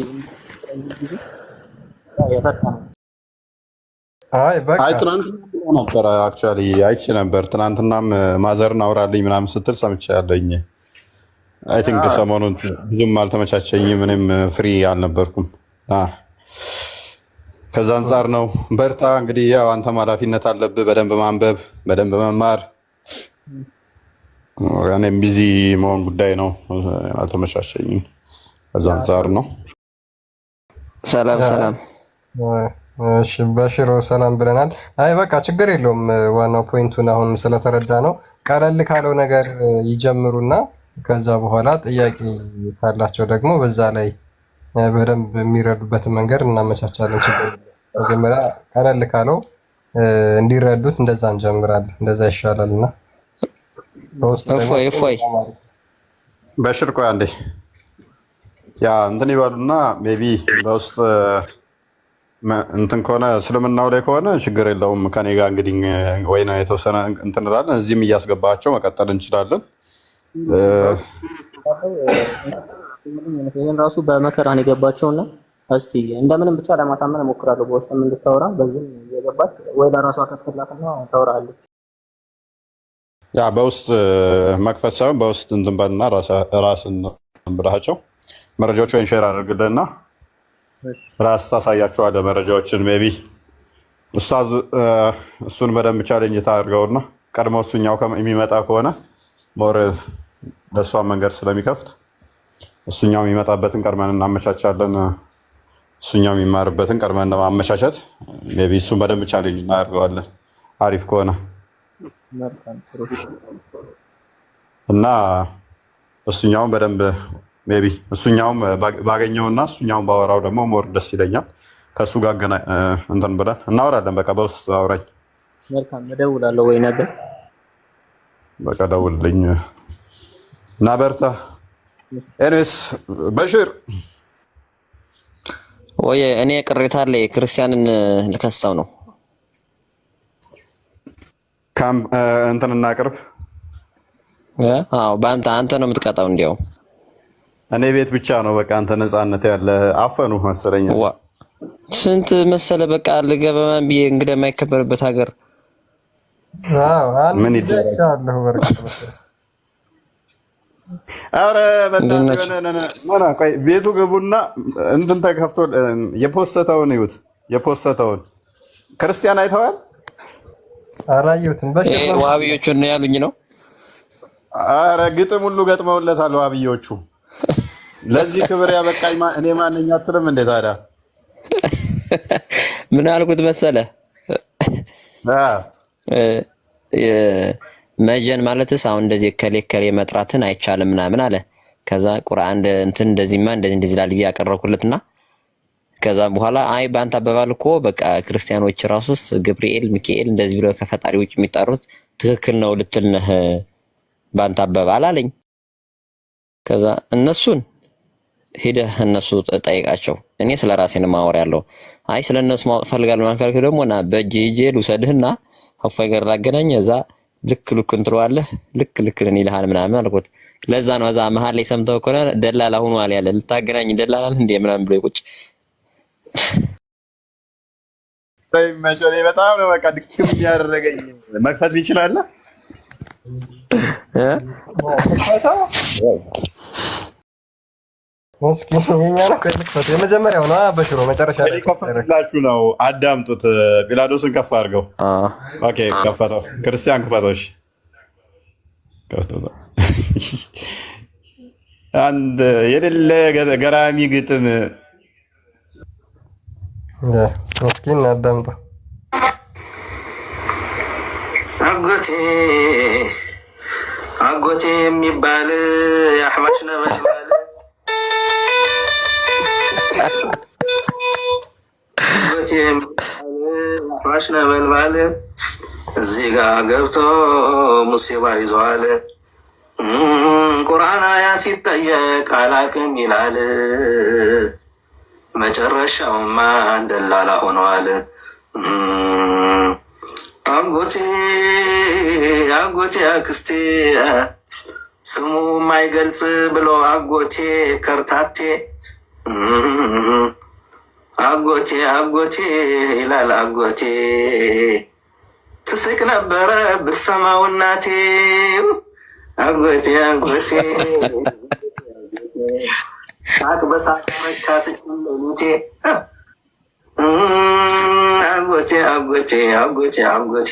S2: አይ ትናንት ነበር አክቹአሊ አይቼ ነበር። ትናንትናም ማዘርን አውራልኝ ምናምን ስትል ሰምቻለኝ። አይ ቲንክ ሰሞኑን ብዙም አልተመቻቸኝም፣ ምንም ፍሪ አልነበርኩም። ከዛ አንጻር ነው። በርታ እንግዲህ ያው አንተም ኃላፊነት አለብህ። በደንብ ማንበብ፣ በደንብ መማር። እኔም ቢዚ መሆን ጉዳይ ነው አልተመቻቸኝም። ከዛ አንጻር ነው።
S1: ሰላም ሰላም።
S4: እሺ በሽሮ ሰላም ብለናል። አይ በቃ ችግር የለውም። ዋናው ፖይንቱን አሁን ስለተረዳ ነው። ቀለል ካለው ነገር ይጀምሩና ከዛ በኋላ ጥያቄ ካላቸው ደግሞ በዛ ላይ በደንብ የሚረዱበትን መንገድ እናመቻቻለን። ችግር መጀመሪያ ቀለል ካለው እንዲረዱት እንደዛ እንጀምራለን። እንደዛ ይሻላልና
S1: እፎይ
S2: በሽር ቆይ አንዴ ያ እንትን ይባሉና ሜቢ በውስጥ እንትን ከሆነ እስልምናው ላይ ከሆነ ችግር የለውም። ከኔ ጋር እንግዲህ ወይ ነው የተወሰነ እንትን እንላለን። እዚህም እያስገባቸው መቀጠል እንችላለን።
S1: ይሄን ራሱ በመከራ ነው የገባቸውና እስቲ እንደምንም ብቻ ለማሳመን እሞክራለሁ። በውስጥም እንድታወራ በዚህም የገባች ወይ ለራሷ ከፍትላትና ታወራለች።
S2: ያ በውስጥ መክፈት ሳይሆን በውስጥ እንትን በልና ራስን ብላቸው መረጃዎችን ሼር አድርግልህና ራስ ታሳያቸዋለህ መረጃዎችን። ሜቢ ኡስታዝ እሱን በደንብ ቻሌንጅ ታደርገውና ቀድሞ እሱኛው የሚመጣ ከሆነ ሞር ለእሷ መንገድ ስለሚከፍት እሱኛው የሚመጣበትን ቀድመን እናመቻቻለን። እሱኛው የሚማርበትን ቀድመን ለማመቻቸት ሜቢ እሱን በደንብ ቻሌንጅ እናደርገዋለን አሪፍ ከሆነ እና እሱኛውን በደንብ ሜቢ እሱኛውም ባገኘውና እሱኛውን ባወራው ደግሞ ሞር ደስ ይለኛል። ከእሱ ጋር እንትን ብለን እናወራለን። በቃ በውስጥ አውራኝ።
S1: መልካም እደውላለሁ ወይ ነገር
S2: በቃ ደውልልኝ እና በርታ። ኤኒዌይስ በሽር
S6: ወይ እኔ ቅሬታ አለ። ክርስቲያንን ልከሳው ነው
S2: እንትን እናቅርብ።
S6: አዎ አንተ ነው የምትቀጣው። እንዲያው
S2: እኔ ቤት ብቻ ነው በቃ አንተ ነፃነት ያለ አፈኑ መሰለኝ።
S6: ስንት መሰለ በቃ ልገባም ብዬ እንግዲህ የማይከበርበት ሀገር
S2: ምን ይደረጋል? አረ ቤቱ ግቡና እንትን ተከፍቶ የፖስተውን ይዩት። የፖስተውን ክርስቲያን አይተዋል?
S4: አላየሁትም።
S6: ዋሃቢዮቹን ነው ያሉኝ ነው።
S2: አረ ግጥም ሁሉ ገጥመውለታል ዋሃቢዮቹ። ለዚህ ክብር ያበቃኝ እኔ ማንኛ አትልም እንዴ ታዲያ?
S6: ምን አልኩት መሰለ መጀን ማለትስ አሁን እንደዚህ ከሌከሌ መጥራትን አይቻልም ምናምን አለ። ከዛ ቁርአን እንትን እንደዚህማ እንደዚህ ላል ያቀረብኩለትና ከዛ በኋላ አይ ባንተ አባባል እኮ በቃ ክርስቲያኖች ራሱስ ገብርኤል ሚካኤል እንደዚህ ብለው ከፈጣሪ ውጭ የሚጣሩት ትክክል ነው ልትል ነህ ባንተ አባባል አለኝ። ከዛ እነሱን ሄደህ እነሱ ጠይቃቸው፣ እኔ ስለራሴ ነው ማወር ያለው። አይ ስለነሱ ማወቅ ፈልጋለሁ ማለት ደግሞ ና በእጅ ሂጄ ልውሰድህና አፋይ ጋር ላገናኝ እዛ ልክ እንትለዋለህ ልክ ይልሃል ምናምን አልኩት። ለዛ ነው እዛ መሀል ላይ ሰምተው ከሆነ ደላላ ሆኗል ያለ ልታገናኝ ደላላ እንደ ምናምን ብሎ ይቁጭ
S2: መቼ በጣም ነው በቃ ድክም ያደረገኝ። መክፈት ይችላል
S4: የመጀመሪያው ነው በሽሮ መጨረሻ ላይ
S2: ከፈትላችሁ ነው። አዳምጡት። ጲላዶስን ከፍ አድርገው። ኦኬ ከፈተው። ክርስቲያን ክፈቶሽ ከፈተው። አንድ የሌለ ገራሚ ግጥም
S4: እስኪ እናዳምጠው።
S7: አጎቴ የሚባል የአህባሽ ነበልባል አጎቴ የአህባሽ ነበልባል እዚህ ጋር ገብቶ ሙሲባ ይዘዋል። ቁርአን አያ ሲጠየቅ አላቅም ይላል። መጨረሻውማ ደላላ ሆነዋል። አጎቴ አክስቴ ስሙ ማይገልጽ ብሎ አጎቴ ከርታቴ አጎቴ ይላል አጎቴ ትስቅ ነበረ ብትሰማው እናቴ አጎቴ ሳቅ በሳቅ መካት ሌሊቴ አጎቴ አጎቴ አጎቴ አጎቴ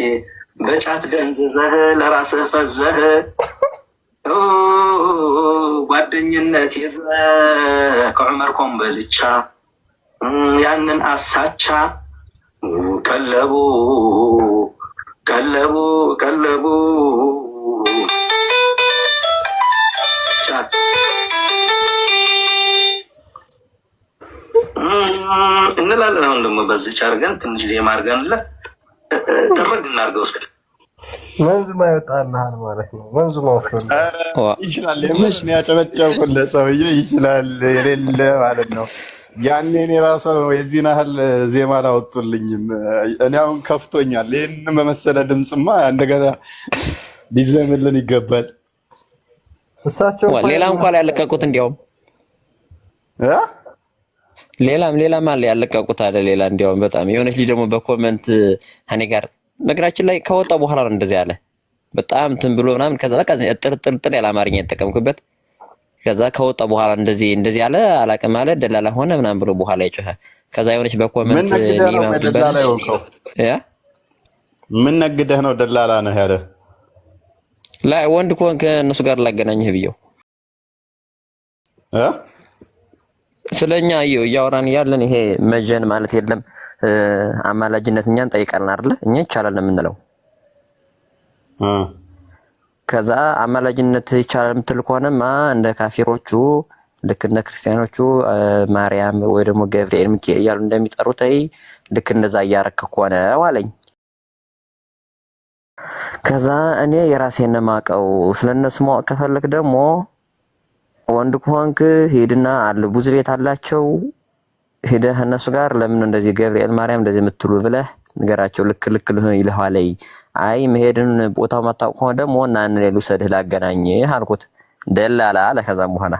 S7: በጫት ደንዝዘህ ለራስህ ፈዘህ ጓደኝነት ይዘህ ከዑመር ኮምበልቻ ያንን አሳቻ ቀለቡ ቀለቡ ቀለቡ ጫት እንላለን። አሁን ደግሞ በዚህ አድርገን ትንሽ ዜማ አድርገንለት ተረግ እናድርገው። እስከ
S4: መንዙማ ይወጣልሃል ማለት ነው። መንዙማ
S2: ይችላል። የምሽ ነው ያጨበጨብኩለት ሰውዬ ይችላል የሌለ ማለት ነው። ያኔ እኔ ራሱ የዚህን ያህል ዜማ አላወጡልኝም። እኔ አሁን ከፍቶኛል። ይህን በመሰለ ድምፅማ እንደገና ሊዘምልን ይገባል።
S4: እሳቸው
S6: ሌላ እንኳን ያለቀቁት እንዲያውም ሌላም አለ ያለቀቁት አለ ሌላ እንዲያውም በጣም የሆነች ልጅ ደግሞ በኮሜንት እኔ ጋር ነገራችን ላይ ከወጣ በኋላ ነው እንደዚህ አለ በጣም እንትን ብሎ ምናምን ከዛ በቃ ጥርጥር ያለ አማርኛ የተጠቀምኩበት ከዛ ከወጣ በኋላ እንደዚህ አለ አላቅም አለ ደላላ ሆነ ምናምን ብሎ በኋላ ይጮሃል። ከዛ የሆነች በኮሜንት
S2: ምን ነግደህ ነው ደላላ ነህ ያለ
S6: ላይ ወንድ ኮንክ እነሱ ጋር ላገናኝህ ብየው ስለኛ እያወራን ያለን ይሄ መጀን ማለት የለም አማላጅነት እኛን ጠይቃለን አይደል? እኛ ይቻላል ነው የምንለው። ከዛ አማላጅነት ይቻላል የምትል ከሆነማ እንደ ካፊሮቹ ልክ እንደ ክርስቲያኖቹ ማርያም ወይ ደግሞ ገብርኤል ሚካኤል እያሉ እንደሚጠሩት ልክ እንደዛ እያረክ ከሆነ አለኝ። ከዛ እኔ የራሴን ማቀው ስለነሱ ማወቅ ከፈለክ ደግሞ ወንድ ከሆንክ ሄድና አለ ብዙ ቤት አላቸው ሄደህ እነሱ ጋር ለምን እንደዚህ ገብርኤል ማርያም እንደዚህ የምትሉ ብለህ ንገራቸው። ልክ ይልሃል። አይ መሄድን ቦታው ማታውቅ ከሆነ ደግሞ እና እኔ ልውሰድህ ላገናኝህ አልኩት። ደላላ አለ። ከዛም በኋላ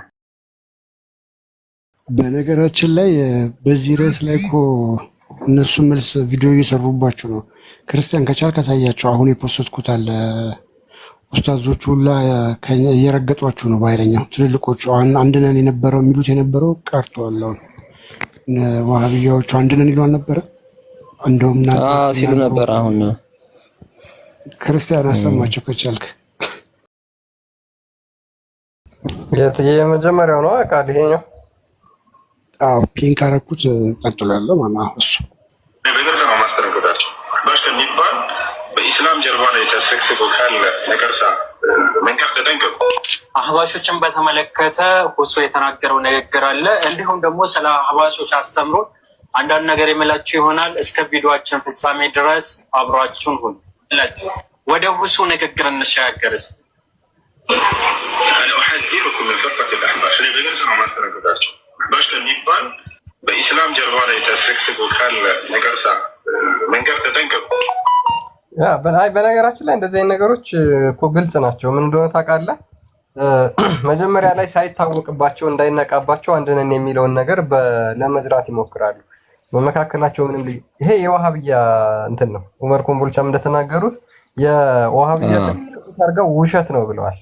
S5: በነገራችን ላይ በዚህ ርዕስ ላይ እኮ እነሱ መልስ ቪዲዮ እየሰሩባቸው ነው። ክርስቲያን ከቻልክ አሳያቸው። አሁን የፖስትኩት አለ ኡስታዞቹ ሁላ እየረገጧችሁ ነው በኃይለኛው። ትልልቆቹ አንድ ነን የሚሉት የነበረው ቀርቷል። አሁን ዋሃብያዎቹ አንድ ነን ይሉ አልነበረ? እንደውም
S6: ሲሉ ነበር። አሁን
S5: ክርስቲያን አሰማቸው ከቻልክ።
S4: የመጀመሪያው ነው አቃል ይሄኛው።
S5: አዎ ፒንክ አረኩት ቀጥሎ ያለው ማለት እሱ
S8: በግልጽ ነው ማስተረገዳቸው ባሽ ከሚባል በኢስላም ጀርባ ላይ ተሰክስኮ ካለ ነገርሳ መንቀፍ ተጠንቀቁ።
S9: አህባሾችን በተመለከተ ሁሱ የተናገረው ንግግር አለ። እንዲሁም ደግሞ ስለ አህባሾች አስተምሮ አንዳንድ ነገር የምላችሁ ይሆናል። እስከ ቪዲዮአችን ፍጻሜ ድረስ አብራችሁን ሁኑ። ወደ ሁሱ ንግግር እንሻገርስ።
S8: انا احذركم من فرقه الاحباش اللي بيغلص ነው ማስተረገዳቸው ባሽ ከሚባል በኢስላም ጀርባ ላይ ተሰክስኮ ካለ ነገርሳ መንቀፍ ተጠንቀቁ።
S4: በነገራችን ላይ እንደዚህ አይነት ነገሮች እኮ ግልጽ ናቸው። ምን እንደሆነ ታውቃለህ? መጀመሪያ ላይ ሳይታወቅባቸው እንዳይነቃባቸው አንድ ነን የሚለውን ነገር ለመዝራት ይሞክራሉ። በመካከላቸው ምንም ይሄ የዋሃብያ እንትን ነው። ዑመር ኮምቦልቻም እንደተናገሩት የዋሃብያ ታርጋው ውሸት ነው ብለዋል።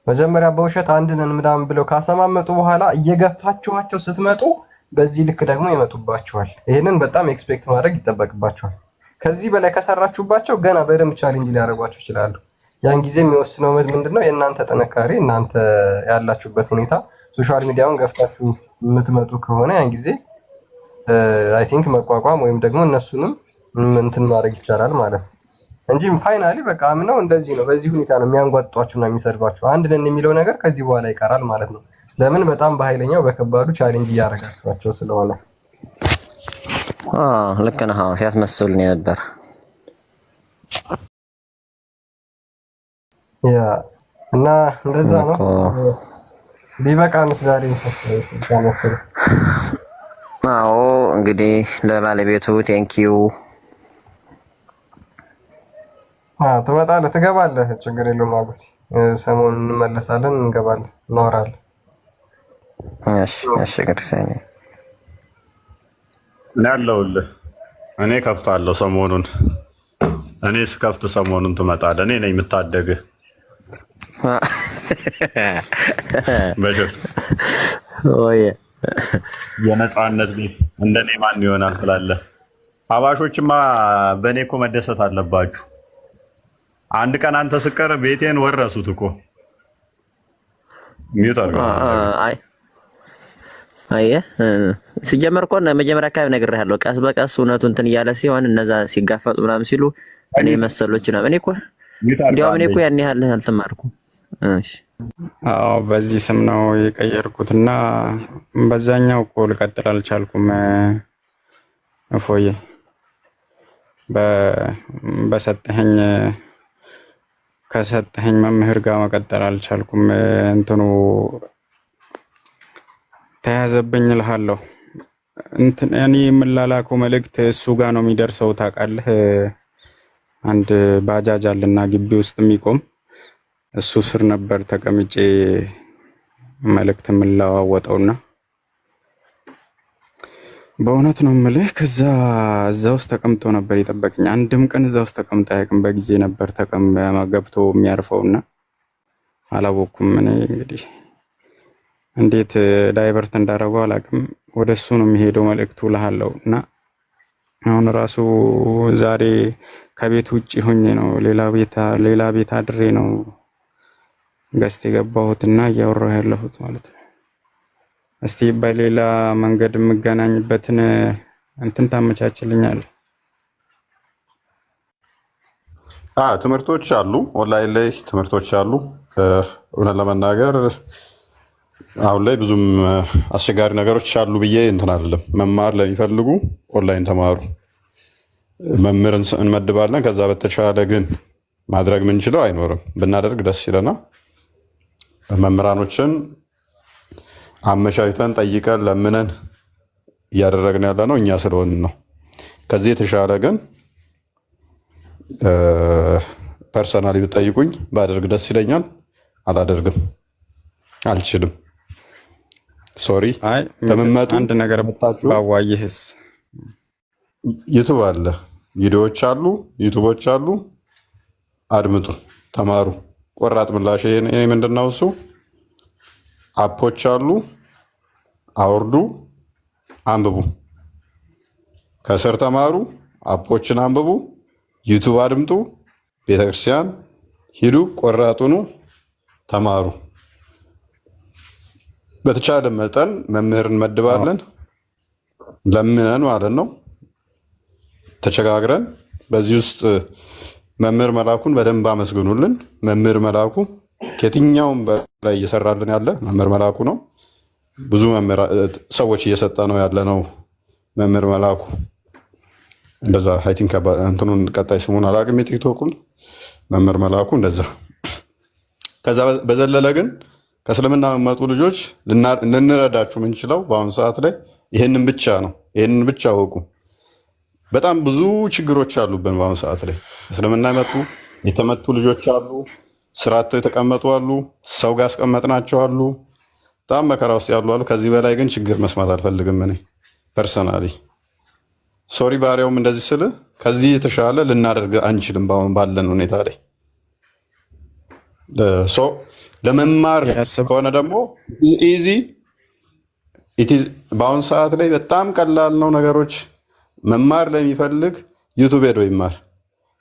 S4: መጀመሪያ በውሸት አንድ ነን ምናምን ብለው ካሰማመጡ በኋላ እየገፋችኋቸው ስትመጡ በዚህ ልክ ደግሞ ይመጡባቸዋል። ይሄንን በጣም ኤክስፔክት ማድረግ ይጠበቅባቸዋል። ከዚህ በላይ ከሰራችሁባቸው ገና በደንብ ቻሌንጅ ሊያደርጓችሁ ይችላሉ። ያን ጊዜ የሚወስነው ምንድነው? የእናንተ ጥንካሬ፣ እናንተ ያላችሁበት ሁኔታ። ሶሻል ሚዲያውን ገፍታችሁ የምትመጡ ከሆነ ያን ጊዜ አይ ቲንክ መቋቋም ወይም ደግሞ እነሱንም እንትን ማድረግ ይቻላል ማለት ነው እንጂ ፋይናሊ በቃ አምነው እንደዚህ ነው በዚህ ሁኔታ ነው የሚያንጓጧችሁና የሚሰድባችሁ። አንድ ነን የሚለው ነገር ከዚህ በኋላ ይቀራል ማለት ነው። ለምን? በጣም በኃይለኛው በከባዱ ቻሌንጅ እያደረጋችኋቸው ስለሆነ።
S6: ልክ ነህ። ሲያስመስሉኝ ነበር።
S4: ያ እና እንደዛ ነው ቢበቃንስ ዛሬ ተመስል።
S6: አዎ እንግዲህ ለባለቤቱ ቴንኪዩ።
S4: ትመጣለህ፣ ትገባለህ፣ ችግር የለውም። አጎቴ ሰሞኑን እንመለሳለን፣ እንገባለን፣ እናወራለን።
S6: እሺ ክርስቲያን
S2: ያለውልህ እኔ ከፍታለሁ። ሰሞኑን እኔ ስከፍት ሰሞኑን ትመጣለህ። እኔ ነኝ የምታደግህ። በጀት
S6: ወይ
S2: የነፃነት ቤት እንደኔ ማን ይሆናል ስላለ አባሾችማ በእኔ እኮ መደሰት አለባችሁ። አንድ ቀን አንተ ስቀር ቤቴን ወረሱት እኮ ሚዩት አድርገው።
S6: አየህ ሲጀመር እኮ መጀመሪያ አካባቢ ነግሬሃለሁ። ቀስ በቀስ እውነቱ እንትን እያለ ሲሆን እነዛ ሲጋፈጡ ምናምን ሲሉ እኔ መሰሎች ነው። እኔ እኮ እንዲያውም እኔ እኮ ያን ያህል አልተማርኩም። እሺ
S10: አዎ በዚህ ስም ነው የቀየርኩትና በዛኛው እኮ ልቀጥል አልቻልኩም። እፎዬ በሰጠኸኝ ከሰጠኸኝ መምህር ጋር መቀጠል አልቻልኩም። እንትኑ ተያዘብኝ እልሃለሁ። እንትን እኔ የምላላከው መልእክት እሱ ጋር ነው የሚደርሰው ታውቃለህ። አንድ ባጃጅ አለና ግቢ ውስጥ የሚቆም እሱ ስር ነበር ተቀምጬ መልእክት የምለዋወጠውና በእውነት ነው የምልህ። ከዛ እዛ ውስጥ ተቀምጦ ነበር የጠበቀኝ። አንድም ቀን እዛ ውስጥ ተቀምጦ አያውቅም። በጊዜ ነበር ገብቶ የሚያርፈውና አላወኩም። እኔ እንግዲህ እንዴት ዳይቨርት እንዳደረገው አላውቅም። ወደሱ ነው የሚሄደው መልእክቱ እልሃለሁ። እና አሁን ራሱ ዛሬ ከቤት ውጭ ሆኜ ነው ሌላ ቤት አድሬ ነው ገስት የገባሁትና እያወራሁ ያለሁት ማለት ነው። እስቲ በሌላ መንገድ የምገናኝበትን እንትን ታመቻችልኛለህ?
S2: ትምህርቶች አሉ፣ ኦንላይን ላይ ትምህርቶች አሉ። እውነት ለመናገር አሁን ላይ ብዙም አስቸጋሪ ነገሮች አሉ ብዬ እንትን አይደለም። መማር ለሚፈልጉ ኦንላይን ተማሩ። መምህር እንመድባለን። ከዛ በተሻለ ግን ማድረግ ምንችለው አይኖርም። ብናደርግ ደስ ይለናል። መምህራኖችን አመቻችተን ጠይቀን ለምነን እያደረግን ያለ ነው እኛ ስለሆንን ነው። ከዚህ የተሻለ ግን ፐርሰናሊ ብትጠይቁኝ ባደርግ ደስ ይለኛል። አላደርግም፣ አልችልም። ሶሪ። ለምመጡ
S10: አንድ ነገር ባዋይህስ?
S2: ዩቱብ አለ፣ ቪዲዮዎች አሉ፣ ዩቱቦች አሉ። አድምጡ፣ ተማሩ። ቆራጥ ምላሽ ይሄ ምንድነው? እሱ አፖች አሉ፣ አውርዱ፣ አንብቡ። ከስር ተማሩ፣ አፖችን አንብቡ፣ ዩቱብ አድምጡ፣ ቤተክርስቲያን ሂዱ፣ ቆራጡኑ ተማሩ። በተቻለ መጠን መምህር እንመድባለን፣ ለምነን ማለት ነው፣ ተቸጋግረን። በዚህ ውስጥ መምህር መላኩን በደንብ አመስግኑልን። መምህር መላኩ ከየትኛውም በላይ እየሰራልን ያለ መምህር መላኩ ነው። ብዙ ሰዎች እየሰጠ ነው ያለ ነው መምህር መላኩ። እንደዛ አይ ቲንክ እንትኑን ቀጣይ ስሙን አላውቅም፣ የቲክቶኩን መምህር መላኩ እንደዛ። ከዛ በዘለለ ግን ከእስልምና የሚመጡ ልጆች ልንረዳችሁ የምንችለው በአሁኑ ሰዓት ላይ ይህንን ብቻ ነው። ይህንን ብቻ አወቁ። በጣም ብዙ ችግሮች አሉብን በአሁኑ ሰዓት ላይ። እስልምና የተመቱ ልጆች አሉ፣ ስራተው የተቀመጡ አሉ፣ ሰው ጋር ያስቀመጥናቸው አሉ፣ በጣም መከራ ውስጥ ያሉ አሉ። ከዚህ በላይ ግን ችግር መስማት አልፈልግም እኔ ፐርሰናሊ። ሶሪ ባሪያውም እንደዚህ ስል ከዚህ የተሻለ ልናደርግ አንችልም በአሁን ባለን ሁኔታ ላይ። ለመማር ከሆነ ደግሞ ኢዚ በአሁን ሰዓት ላይ በጣም ቀላል ነው ነገሮች። መማር ለሚፈልግ ዩቱብ ሄዶ ይማር።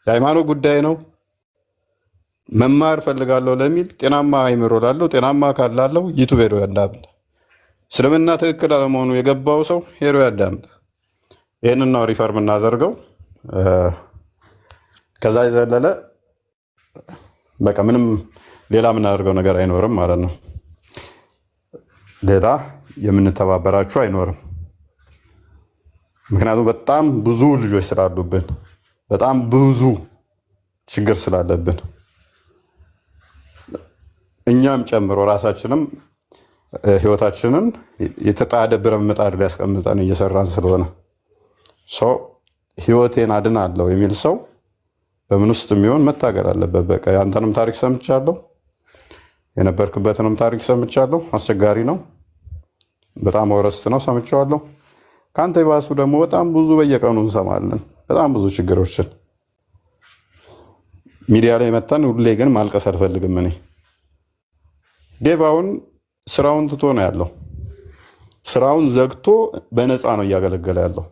S2: የሃይማኖት ጉዳይ ነው። መማር ፈልጋለሁ ለሚል ጤናማ አይምሮ ላለው ጤናማ አካል ላለው ዩቱብ ሄዶ ያዳምጥ። እስልምና ትክክል አለመሆኑ የገባው ሰው ሄዶ ያዳምጥ። ይህንን ነው ሪፈር የምናደርገው። ከዛ የዘለለ በቃ ምንም ሌላ የምናደርገው ነገር አይኖርም ማለት ነው። ሌላ የምንተባበራችሁ አይኖርም። ምክንያቱም በጣም ብዙ ልጆች ስላሉብን፣ በጣም ብዙ ችግር ስላለብን እኛም ጨምሮ ራሳችንም ህይወታችንን የተጣደ ብረት ምጣድ ሊያስቀምጠን እየሰራን ስለሆነ ሰው ህይወቴን አድናለሁ የሚል ሰው በምን ውስጥ የሚሆን መታገል አለበት። በቃ ያንተንም ታሪክ ሰምቻለሁ፣ የነበርክበትንም ታሪክ ሰምቻለሁ። አስቸጋሪ ነው፣ በጣም ወረስት ነው፣ ሰምቻለሁ። ከአንተ የባሱ ደግሞ በጣም ብዙ በየቀኑ እንሰማለን፣ በጣም ብዙ ችግሮችን ሚዲያ ላይ መተን። ሁሌ ግን ማልቀስ አልፈልግም እኔ። ዴቭ አሁን ስራውን ትቶ ነው ያለው። ስራውን ዘግቶ በነፃ ነው እያገለገለ ያለው።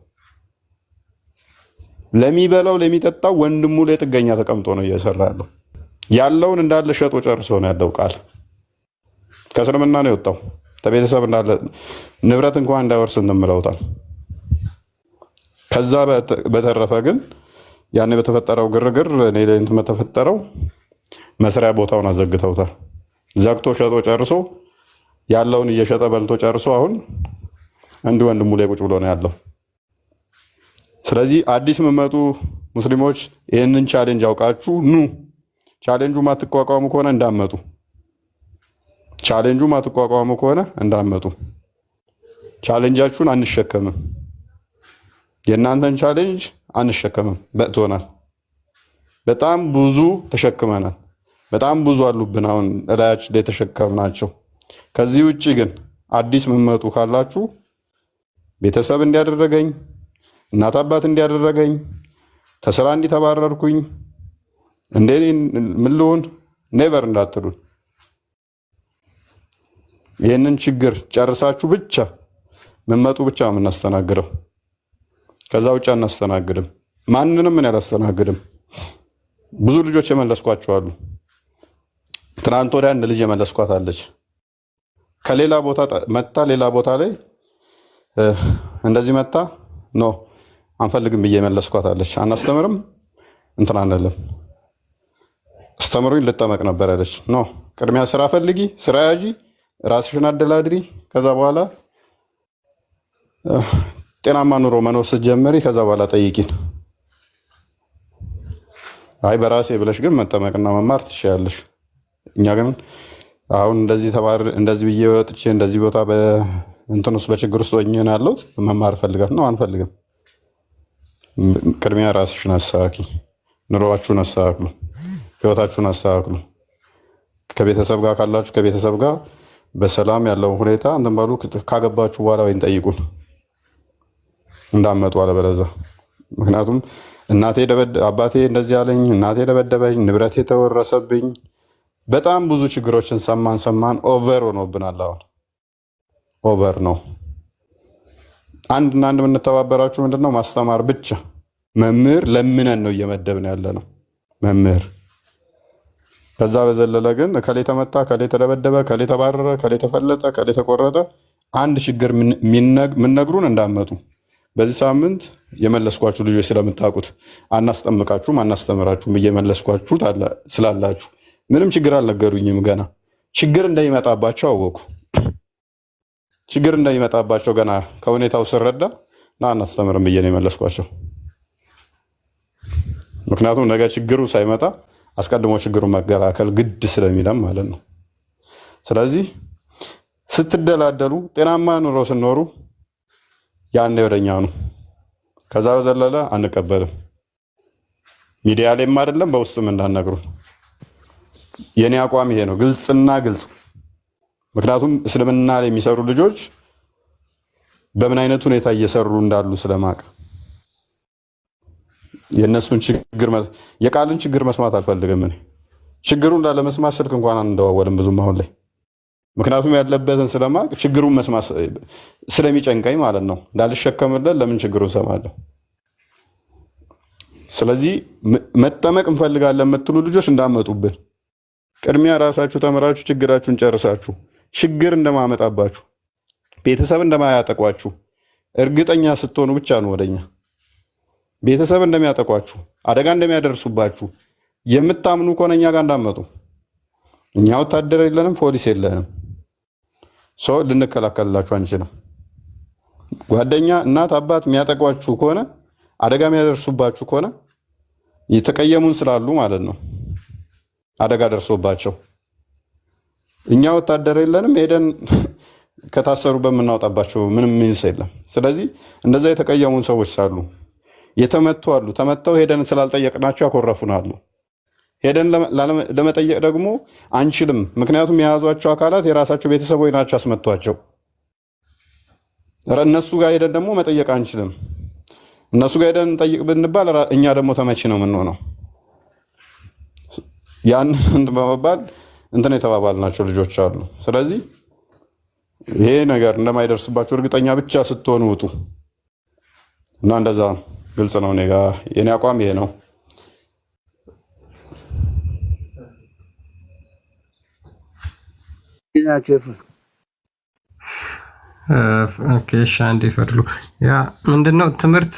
S2: ለሚበላው ለሚጠጣው ወንድሙ ላይ ጥገኛ ተቀምጦ ነው እየሰራ ያለው። ያለውን እንዳለ ሸጦ ጨርሶ ነው ያለው። ቃል ከእስልምና ነው የወጣው። ከቤተሰብ እንዳለ ንብረት እንኳን እንዳይወርስ እንምለውታል። ከዛ በተረፈ ግን ያኔ በተፈጠረው ግርግር እኔ ላይ እንትን ተፈጠረው መስሪያ ቦታውን አዘግተውታል። ዘግቶ ሸጦ ጨርሶ ያለውን እየሸጠ በልቶ ጨርሶ አሁን አንድ ወንድሙ ላይ ቁጭ ብሎ ነው ያለው። ስለዚህ አዲስ የምትመጡ ሙስሊሞች ይህንን ቻሌንጅ አውቃችሁ ኑ። ቻሌንጁ ማትቋቋሙ ከሆነ እንዳመጡ ቻሌንጃችሁን አንሸከምም። የእናንተን ቻሌንጅ አንሸከምም። በእቶናል። በጣም ብዙ ተሸክመናል። በጣም ብዙ አሉብን አሁን እላያችን ላይ ተሸከምናቸው። ከዚህ ውጪ ግን አዲስ የምትመጡ ካላችሁ ቤተሰብ እንዲያደረገኝ እናት አባት እንዲያደረገኝ ተስራ እንዲተባረርኩኝ እንዴ ምን ልሁን ኔቨር እንዳትሉን። ይህንን ችግር ጨርሳችሁ ብቻ መመጡ ብቻ የምናስተናግደው። ከዛ ውጭ አናስተናግድም። ማንንም ምን ያላስተናግድም። ብዙ ልጆች የመለስኳቸው አሉ። ትናንት ወዲያ አንድ ልጅ የመለስኳት አለች። ከሌላ ቦታ መጣ፣ ሌላ ቦታ ላይ እንደዚህ መጣ ኖ አንፈልግም ብዬ የመለስኳት አለች። አናስተምርም እንትን አንልም። አስተምሩኝ ልጠመቅ ነበር ያለች። ኖ ቅድሚያ ስራ ፈልጊ፣ ስራ ያዢ፣ ራስሽን አደላድሪ። ከዛ በኋላ ጤናማ ኑሮ መኖር ስትጀምሪ ከዛ በኋላ ጠይቂን። አይ በራሴ ብለሽ ግን መጠመቅና መማር ትችያለሽ። እኛ ግን አሁን እንደዚህ ተባር እንደዚህ ብዬ ወጥቼ እንደዚህ ቦታ በእንትን ውስጥ በችግር ውስጥ ሆኜ ነው ያለሁት። መማር ፈልጋለሁ ነው አንፈልግም። ቅድሚያ ራስሽን አስተካኪ፣ ኑሮአችሁን አስተካክሉ፣ ህይወታችሁን አስተካክሉ። ከቤተሰብ ጋር ካላችሁ ከቤተሰብ ጋር በሰላም ያለው ሁኔታ እንትን በሉ። ካገባችሁ በኋላ ወይን ጠይቁን እንዳመጡ አለበለዚያ። ምክንያቱም አባቴ እንደዚህ አለኝ፣ እናቴ ደበደበኝ፣ ንብረቴ ተወረሰብኝ፣ በጣም ብዙ ችግሮችን ሰማን። ኦቨር ሆኖብናል። አሁን ኦቨር ነው። አንድ የምንተባበራችሁ ምንድነው? ማስተማር ብቻ። መምህር ለምነን ነው እየመደብን ያለ ነው መምህር። ከዛ በዘለለ ግን ከሌ ተመታ፣ ከሌ ተደበደበ፣ ከሌ ተባረረ፣ ከሌ ተፈለጠ፣ ከሌ ተቆረጠ አንድ ችግር የምነግሩን እንዳመጡ። በዚህ ሳምንት የመለስኳችሁ ልጆች ስለምታውቁት አናስጠምቃችሁም አናስተምራችሁም እየመለስኳችሁ ስላላችሁ ምንም ችግር አልነገሩኝም። ገና ችግር እንደሚመጣባቸው አወኩ። ችግር እንደሚመጣባቸው ገና ከሁኔታው ስረዳ ና አናስተምርም ብዬ ነው የመለስኳቸው። ምክንያቱም ነገ ችግሩ ሳይመጣ አስቀድሞ ችግሩን መከላከል ግድ ስለሚለም ማለት ነው። ስለዚህ ስትደላደሉ ጤናማ ኑሮ ስኖሩ ያኔ ወደኛ ነው። ከዛ በዘለለ አንቀበልም። ሚዲያ ላይም አይደለም በውስጥም እንዳነግሩ። የኔ አቋም ይሄ ነው፣ ግልጽና ግልጽ። ምክንያቱም እስልምና ላይ የሚሰሩ ልጆች በምን አይነት ሁኔታ እየሰሩ እንዳሉ ስለማቅ የነሱን ችግር የቃልን ችግር መስማት አልፈልግም። እኔ ችግሩን ላለመስማት ስልክ እንኳን አንደዋወልም ብዙም አሁን ላይ። ምክንያቱም ያለበትን ስለማቅ ችግሩን መስማት ስለሚጨንቀኝ ማለት ነው። እንዳልሸከምለት ለምን ችግሩን ሰማለሁ? ስለዚህ መጠመቅ እንፈልጋለን የምትሉ ልጆች እንዳመጡብን። ቅድሚያ ራሳችሁ ተምራችሁ ችግራችሁን ጨርሳችሁ ችግር እንደማመጣባችሁ ቤተሰብ እንደማያጠቋችሁ እርግጠኛ ስትሆኑ ብቻ ነው ወደኛ። ቤተሰብ እንደሚያጠቋችሁ አደጋ እንደሚያደርሱባችሁ የምታምኑ ከሆነ እኛ ጋር እንዳመጡ። እኛ ወታደር የለንም፣ ፖሊስ የለንም። ሰው ልንከላከልላችሁ አንችልም። ጓደኛ፣ እናት፣ አባት የሚያጠቋችሁ ከሆነ አደጋ የሚያደርሱባችሁ ከሆነ የተቀየሙን ስላሉ ማለት ነው አደጋ ደርሶባቸው። እኛ ወታደር የለንም፣ ሄደን ከታሰሩ በምናወጣባቸው ምንም ሚንስ የለም። ስለዚህ እንደዛ የተቀየሙን ሰዎች ሳሉ የተመቱ አሉ። ተመተው ሄደን ስላልጠየቅናቸው ያኮረፉናሉ። ሄደን ለመጠየቅ ደግሞ አንችልም። ምክንያቱም የያዟቸው አካላት የራሳቸው ቤተሰቦች ናቸው ያስመቷቸው። እነሱ ጋር ሄደን ደግሞ መጠየቅ አንችልም። እነሱ ጋር ሄደን እንጠይቅ ብንባል እኛ ደግሞ ተመቺ ነው የምንሆነው። ያን በመባል እንትን የተባባልናቸው ልጆች አሉ። ስለዚህ ይሄ ነገር እንደማይደርስባችሁ እርግጠኛ ብቻ ስትሆኑ ውጡ እና እንደዛ ነው። ግልጽ ነው። እኔ ጋር የኔ አቋም ይሄ ነው።
S4: ኦኬ እሺ፣ አንዴ ፈድሉ ያ ምንድነው ትምህርት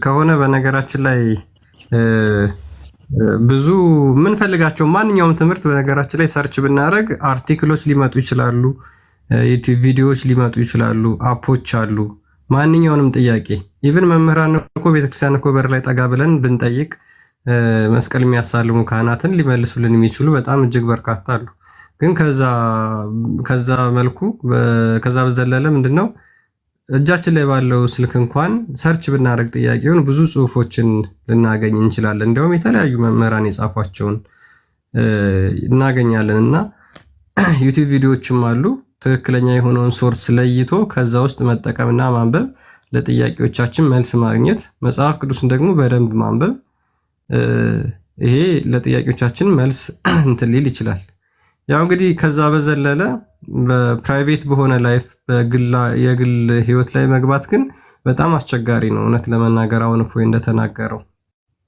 S4: ከሆነ በነገራችን ላይ ብዙ የምንፈልጋቸው ማንኛውም ትምህርት በነገራችን ላይ ሰርች ብናደርግ አርቲክሎች ሊመጡ ይችላሉ፣ ዩቲዩብ ቪዲዮዎች ሊመጡ ይችላሉ፣ አፖች አሉ። ማንኛውንም ጥያቄ ኢቭን መምህራን እኮ ቤተክርስቲያን እኮ በር ላይ ጠጋ ብለን ብንጠይቅ መስቀል የሚያሳልሙ ካህናትን ሊመልሱልን የሚችሉ በጣም እጅግ በርካታ አሉ። ግን ከዛ መልኩ ከዛ በዘለለ ምንድነው እጃችን ላይ ባለው ስልክ እንኳን ሰርች ብናደርግ ጥያቄውን ብዙ ጽሁፎችን ልናገኝ እንችላለን። እንደውም የተለያዩ መምህራን የጻፏቸውን እናገኛለን እና ዩቲዩብ ቪዲዮዎችም አሉ። ትክክለኛ የሆነውን ሶርስ ለይቶ ከዛ ውስጥ መጠቀምና ማንበብ፣ ለጥያቄዎቻችን መልስ ማግኘት፣ መጽሐፍ ቅዱስን ደግሞ በደንብ ማንበብ፣ ይሄ ለጥያቄዎቻችን መልስ እንትን ሊል ይችላል። ያው እንግዲህ ከዛ በዘለለ በፕራይቬት በሆነ ላይፍ የግል ህይወት ላይ መግባት ግን በጣም አስቸጋሪ ነው እውነት ለመናገር አሁን እፎይ እንደተናገረው።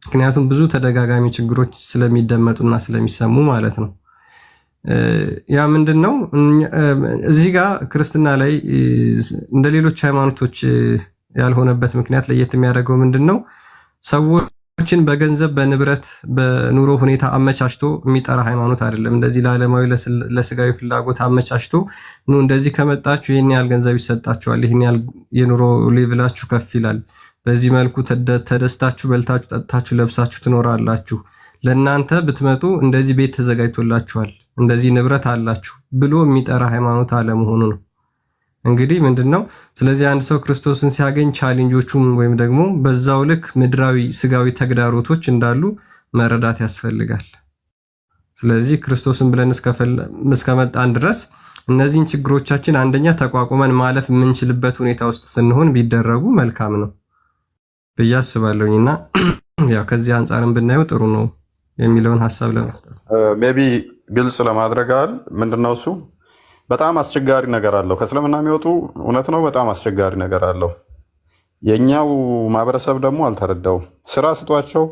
S4: ምክንያቱም ብዙ ተደጋጋሚ ችግሮች ስለሚደመጡና ስለሚሰሙ ማለት ነው። ያ ምንድነው እዚህ ጋር ክርስትና ላይ እንደ ሌሎች ሃይማኖቶች ያልሆነበት ምክንያት ለየት የሚያደርገው ምንድነው ሰዎችን በገንዘብ በንብረት በኑሮ ሁኔታ አመቻችቶ የሚጠራ ሃይማኖት አይደለም። እንደዚህ ለዓለማዊ ለስጋዊ ፍላጎት አመቻችቶ ኑ እንደዚህ ከመጣችሁ ይሄን ያህል ገንዘብ ይሰጣችኋል፣ ይሄን ያህል የኑሮ ሌቭላችሁ ከፍ ይላል፣ በዚህ መልኩ ተደስታችሁ በልታችሁ ጠጥታችሁ ለብሳችሁ ትኖራላችሁ፣ ለእናንተ ብትመጡ እንደዚህ ቤት ተዘጋጅቶላችኋል፣ እንደዚህ ንብረት አላችሁ ብሎ የሚጠራ ሃይማኖት አለመሆኑ ነው። እንግዲህ ምንድነው ስለዚህ አንድ ሰው ክርስቶስን ሲያገኝ ቻሌንጆቹም ወይም ደግሞ በዛው ልክ ምድራዊ ስጋዊ ተግዳሮቶች እንዳሉ መረዳት ያስፈልጋል። ስለዚህ ክርስቶስን ብለን እስከመጣን ድረስ እነዚህን ችግሮቻችን አንደኛ ተቋቁመን ማለፍ የምንችልበት ሁኔታ ውስጥ ስንሆን ቢደረጉ መልካም ነው ብዬ አስባለሁኝና ያው ከዚህ አንጻርም ብናየው ጥሩ ነው የሚለውን ሐሳብ ለመስጠት
S2: ሜቢ ግልጽ ለማድረግ ምንድነው እሱ በጣም አስቸጋሪ ነገር አለው። ከእስልምና የሚወጡ እውነት ነው፣ በጣም አስቸጋሪ ነገር አለው። የኛው ማህበረሰብ ደግሞ አልተረዳውም። ስራ ስጧቸው፣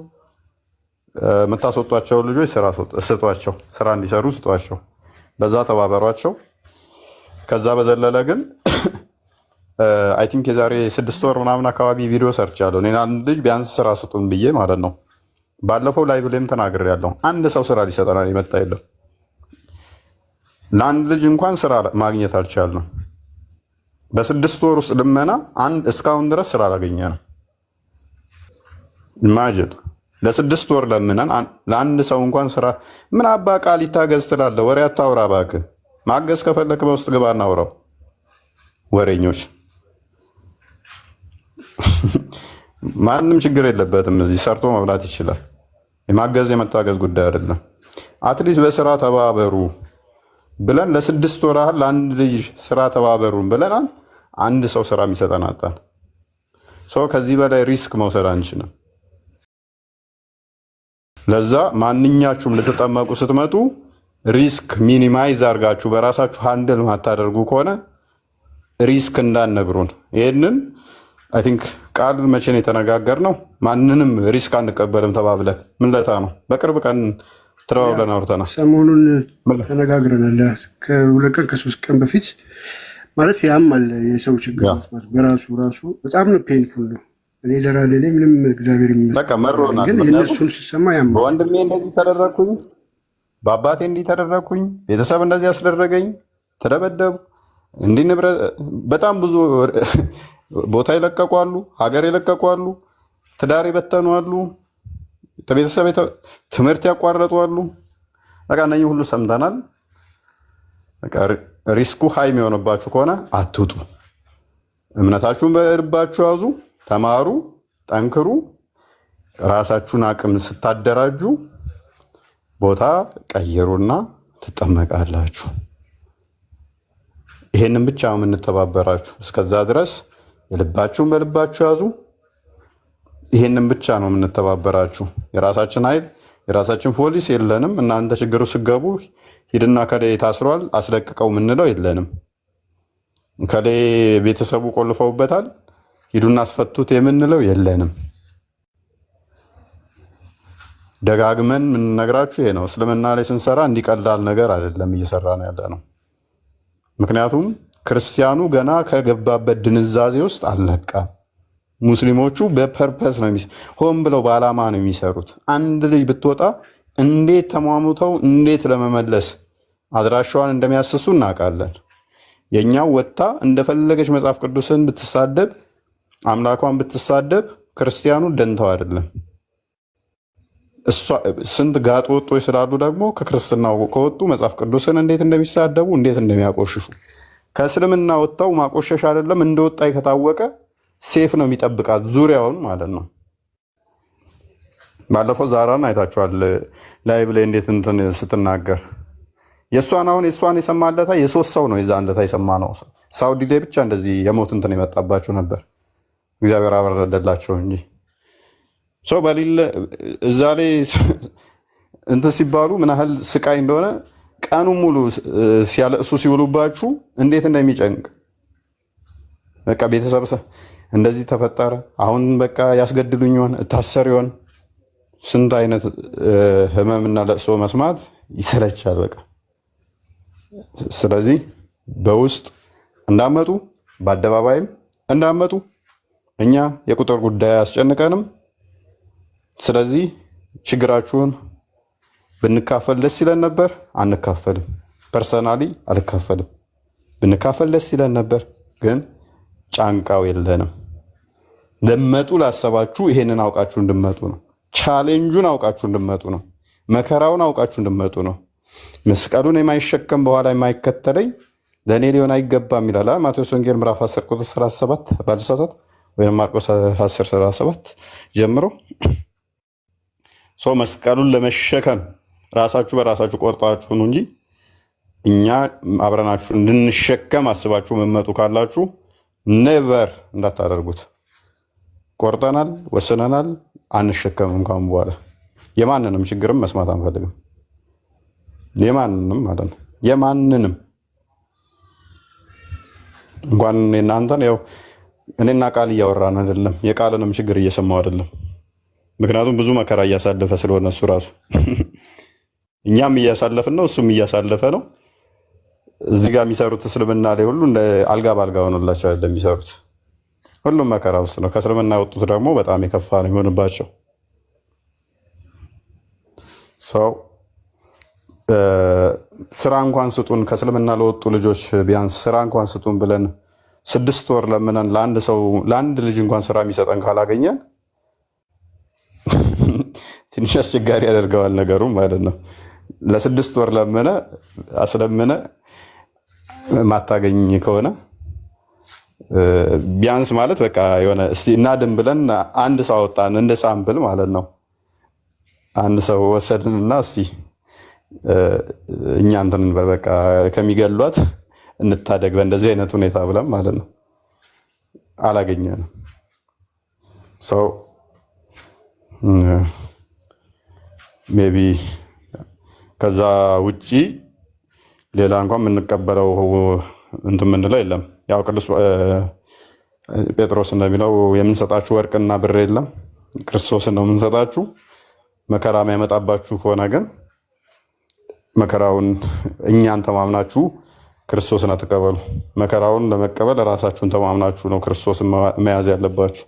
S2: የምታስወጧቸው ልጆች ስራ ስጧቸው፣ ስራ እንዲሰሩ ስጧቸው፣ በዛ ተባበሯቸው። ከዛ በዘለለ ግን አይ ቲንክ የዛሬ 6 ወር ምናምን አካባቢ ቪዲዮ ሰርቻለሁ። እኔ አንድ ልጅ ቢያንስ ስራ ስጡን ብዬ ማለት ነው። ባለፈው ላይቭ ላይም ተናግሬያለሁ። አንድ ሰው ስራ ሊሰጠናል የመጣ የለም። ለአንድ ልጅ እንኳን ስራ ማግኘት አልቻልንም። በ6 ወር ውስጥ ልመና እስካሁን ድረስ ስራ አላገኘ ነው። ኢማጂን ለ6 ወር ለምነን ለአንድ ሰው እንኳን ስራ ምን አባ ቃል ይታገዝ ትላለህ? ወሬ አታውራ እባክህ። ማገዝ ከፈለክ በውስጥ ግባ እናውራው። ወሬኞች ማንም ችግር የለበትም። እዚህ ሰርቶ መብላት ይችላል። የማገዝ የመታገዝ ጉዳይ አይደለም። አትሊስት በስራ ተባበሩ ብለን ለ6 ወር ያህል ለአንድ ልጅ ስራ ተባበሩን ብለናል። አንድ ሰው ስራ የሚሰጠን አጣን። ሰው ከዚህ በላይ ሪስክ መውሰድ አንችልም። ለዛ ማንኛችሁም ልትጠመቁ ስትመጡ ሪስክ ሚኒማይዝ አድርጋችሁ በራሳችሁ ሃንድል ማታደርጉ ከሆነ ሪስክ እንዳነግሩን። ይሄንን አይ ቲንክ ቃል መቼን የተነጋገርነው ማንንም ሪስክ አንቀበልም ተባብለን ምን ለታ ነው በቅርብ ቀን ተራውለን አውርተናል።
S5: ሰሞኑን ተነጋግረናል። ከ2 ቀን ከ3 ቀን በፊት ማለት ያማል የሰው ችግር መስማት በራሱ በጣም ነው ፔንፉል ነው። እኔ ለራሌ ላይ ምንም እግዚአብሔር ይመስገን በቃ መሮናል። ግን የነሱን ሲሰማ ያማል።
S2: ወንድሜ እንደዚህ ተደረኩኝ፣ በአባቴ እንዲህ ተደረኩኝ፣ ቤተሰብ እንደዚህ ያስደረገኝ፣ ተደበደቡ፣ እንዲህ ንብረት በጣም ብዙ ቦታ ይለቀቁ አሉ፣ ሀገር ይለቀቁ አሉ፣ ትዳር ይበተኑ አሉ፣ ቤተሰብ ትምህርት ያቋረጡ አሉ። በቃ እነኚህ ሁሉ ሰምተናል። በቃ ሪስኩ ሃይ የሚሆንባችሁ ከሆነ አትውጡ። እምነታችሁን በልባችሁ ያዙ፣ ተማሩ፣ ጠንክሩ። ራሳችሁን አቅም ስታደራጁ ቦታ ቀይሩና ትጠመቃላችሁ። ይሄንን ብቻ ነው የምንተባበራችሁ። እስከዛ ድረስ የልባችሁን በልባችሁ ያዙ። ይሄንን ብቻ ነው የምንተባበራችሁ። የራሳችን ኃይል የራሳችን ፖሊስ የለንም። እናንተ ችግሩ ስገቡ ሂድና ከላይ ታስሯል አስለቅቀው የምንለው የለንም። ከሌ ቤተሰቡ ቆልፈውበታል ሂዱና አስፈቱት የምንለው የለንም። ደጋግመን የምንነግራችሁ ይሄ ነው። እስልምና ላይ ስንሰራ እንዲቀላል ነገር አይደለም እየሰራ ነው ያለ ነው። ምክንያቱም ክርስቲያኑ ገና ከገባበት ድንዛዜ ውስጥ አልነቃም። ሙስሊሞቹ በፐርፐስ ነው ሆን ብለው በዓላማ ነው የሚሰሩት። አንድ ልጅ ብትወጣ እንዴት ተሟሙተው እንዴት ለመመለስ አድራሻዋን እንደሚያስሱ እናውቃለን። የኛው ወጥታ እንደፈለገች መጽሐፍ ቅዱስን ብትሳደብ አምላኳን ብትሳደብ ክርስቲያኑ ደንተው አይደለም። ስንት ጋጥ ወጦች ስላሉ ደግሞ ከክርስትናው ከወጡ መጽሐፍ ቅዱስን እንዴት እንደሚሳደቡ እንዴት እንደሚያቆሽሹ ከእስልምና ወጥተው ማቆሸሽ አይደለም እንደወጣ ከታወቀ ሴፍ ነው የሚጠብቃት ዙሪያውን ማለት ነው። ባለፈው ዛራን አይታችኋል ላይቭ ላይ እንዴት እንትን ስትናገር የእሷን የሰማለታ የሶስት ሰው ነው የዛን ለታ የሰማ ነው። ሳውዲ ላይ ብቻ እንደዚህ የሞት እንትን የመጣባቸው ነበር። እግዚአብሔር አበረደላቸው እንጂ ሰው በሌለ እዛ ላይ እንትን ሲባሉ ምን ያህል ስቃይ እንደሆነ ቀኑ ሙሉ ሲያለቅሱ ሲውሉባችሁ እንዴት እንደሚጨንቅ በቃ ቤተሰብ እንደዚህ ተፈጠረ አሁን በቃ ያስገድሉኝ ይሆን እታሰር ይሆን ስንት አይነት ህመምና ለቅሶ መስማት ይሰለቻል በቃ። ስለዚህ በውስጥ እንዳመጡ በአደባባይም እንዳመጡ እኛ የቁጥር ጉዳይ አያስጨንቀንም። ስለዚህ ችግራችሁን ብንካፈል ደስ ይለን ነበር፣ አንካፈልም። ፐርሰናሊ አልካፈልም። ብንካፈል ደስ ይለን ነበር፣ ግን ጫንቃው የለንም። ለመጡ ላሰባችሁ ይሄንን አውቃችሁ እንድመጡ ነው። ቻሌንጁን አውቃችሁ እንድመጡ ነው። መከራውን አውቃችሁ እንድመጡ ነው። መስቀሉን የማይሸከም በኋላ የማይከተለኝ ለእኔ ሊሆን አይገባም ይላል ማቴዎስ ወንጌል ምዕራፍ 10 ቁጥር 37 ባልሳሳት ወይም ማርቆስ 10 37 ጀምሮ ሰው መስቀሉን ለመሸከም ራሳችሁ በራሳችሁ ቆርጣችሁ ነው እንጂ እኛ አብረናችሁ እንድንሸከም አስባችሁ መመጡ ካላችሁ ኔቨር እንዳታደርጉት። ቆርጠናል፣ ወስነናል፣ አንሸከምም። ካሁን በኋላ የማንንም ችግርም መስማት አንፈልግም። የማንንም ማለት ነው የማንንም እንኳን እናንተን ያው እኔና ቃል እያወራን አይደለም፣ የቃልንም ችግር እየሰማው አይደለም። ምክንያቱም ብዙ መከራ እያሳለፈ ስለሆነ እሱ ራሱ እኛም እያሳለፍን ነው፣ እሱም እያሳለፈ ነው። እዚህ ጋር የሚሰሩት እስልምና ላይ ሁሉ እንደ አልጋ ባልጋ ሆኖላቸው አይደለም የሚሰሩት፣ ሁሉም መከራ ውስጥ ነው። ከእስልምና የወጡት ደግሞ በጣም የከፋ ነው የሚሆንባቸው። ሰው ስራ እንኳን ስጡን፣ ከእስልምና ለወጡ ልጆች ቢያንስ ስራ እንኳን ስጡን ብለን 6 ወር ለምነን ለአንድ ልጅ እንኳን ስራ የሚሰጠን ካላገኘን ትንሽ አስቸጋሪ ያደርገዋል ነገሩ ማለት ነው። ለ6 ወር ለምነ አስለምነ ማታገኝ ከሆነ ቢያንስ ማለት በቃ የሆነ እስቲ እናድን ብለን አንድ ሰው አወጣን እንደ ሳምፕል ማለት ነው። አንድ ሰው ወሰድንና እስቲ እኛ እንትን በቃ ከሚገሏት እንታደግ በእንደዚህ አይነት ሁኔታ ብለን ማለት ነው። አላገኘንም። ሰው ሜቢ ከዛ ውጪ ሌላ እንኳን የምንቀበለው እንትን የምንለው የለም። ያው ቅዱስ ጴጥሮስ እንደሚለው የምንሰጣችሁ ወርቅና ብር የለም ክርስቶስን ነው የምንሰጣችሁ። መከራ የሚያመጣባችሁ ከሆነ ግን መከራውን እኛን ተማምናችሁ ክርስቶስን አትቀበሉ። መከራውን ለመቀበል ራሳችሁን ተማምናችሁ ነው ክርስቶስን መያዝ ያለባችሁ።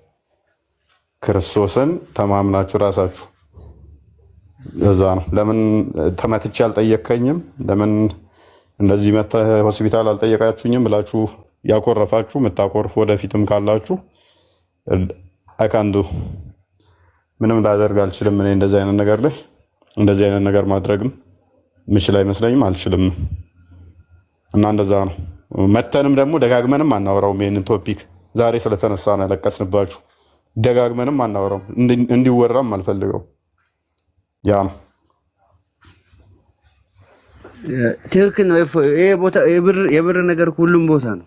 S2: ክርስቶስን ተማምናችሁ ራሳችሁ። እዛ ነው ለምን ተመትቼ አልጠየከኝም፣ ለምን እንደዚህ መተህ ሆስፒታል አልጠየቃችሁኝም ብላችሁ ያኮረፋችሁ የምታኮርፉ ወደፊትም ካላችሁ አይካንዱ ምንም ላደርግ አልችልም። እኔ እንደዚህ አይነት ነገር ላይ እንደዚህ አይነት ነገር ማድረግም ምችል አይመስለኝም፣ አልችልም። እና እንደዛ ነው። መተንም ደግሞ ደጋግመንም አናወራውም ይሄንን ቶፒክ ዛሬ ስለተነሳ ነው ያለቀስንባችሁ። ደጋግመንም አናወራውም፣ እንዲወራም አልፈልገው። ያ ነው
S11: ትክክል ነው። ይሄ ቦታ የብር ነገር ሁሉም ቦታ ነው።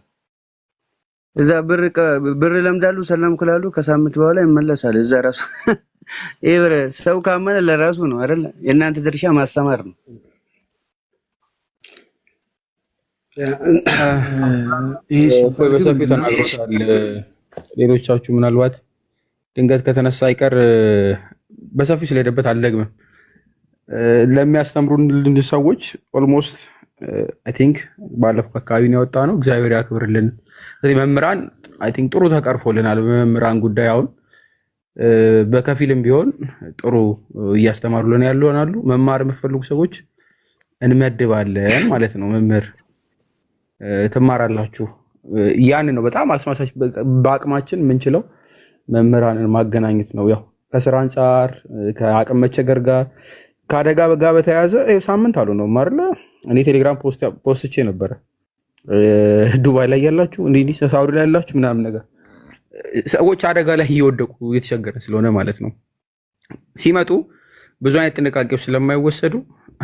S11: እዛ ብር ለምዳሉ ሰላም ክላሉ፣ ከሳምንት በኋላ ይመለሳል። እዛ ራሱ ይሄ ብር ሰው ካመነ ለራሱ ነው አይደል? የእናንተ ድርሻ ማስተማር ነው።
S5: ይህ ሲባል ግን
S10: በሰፊው ተናግሮታል። ሌሎቻችሁ ምናልባት ድንገት ከተነሳ አይቀር በሰፊው ስለሄደበት አልደግምም። ለሚያስተምሩን ሰዎች ኦልሞስት አይ ቲንክ ባለፈው አካባቢ ነው የወጣ ነው። እግዚአብሔር ያክብርልን። ስለዚህ መምህራን አይ ቲንክ ጥሩ ተቀርፎልናል። በመምህራን ጉዳይ አሁን በከፊልም ቢሆን ጥሩ እያስተማሩልን ያሉ ሆናሉ። መማር የምትፈልጉ ሰዎች እንመድባለን ማለት ነው። መምህር ትማራላችሁ። ያን ነው በጣም አስማሳች በአቅማችን የምንችለው መምህራንን ማገናኘት ነው። ያው ከስራ አንጻር ከአቅም መቸገር ጋር ከአደጋ ጋር በተያያዘ ሳምንት አሉ ነው ማርለ እኔ ቴሌግራም ፖስቼ ነበረ። ዱባይ ላይ ያላችሁ እንዲህ ሳውዲ ላይ ያላችሁ ምናምን ነገር ሰዎች አደጋ ላይ እየወደቁ እየተቸገረ ስለሆነ ማለት ነው ሲመጡ ብዙ አይነት ጥንቃቄዎች ስለማይወሰዱ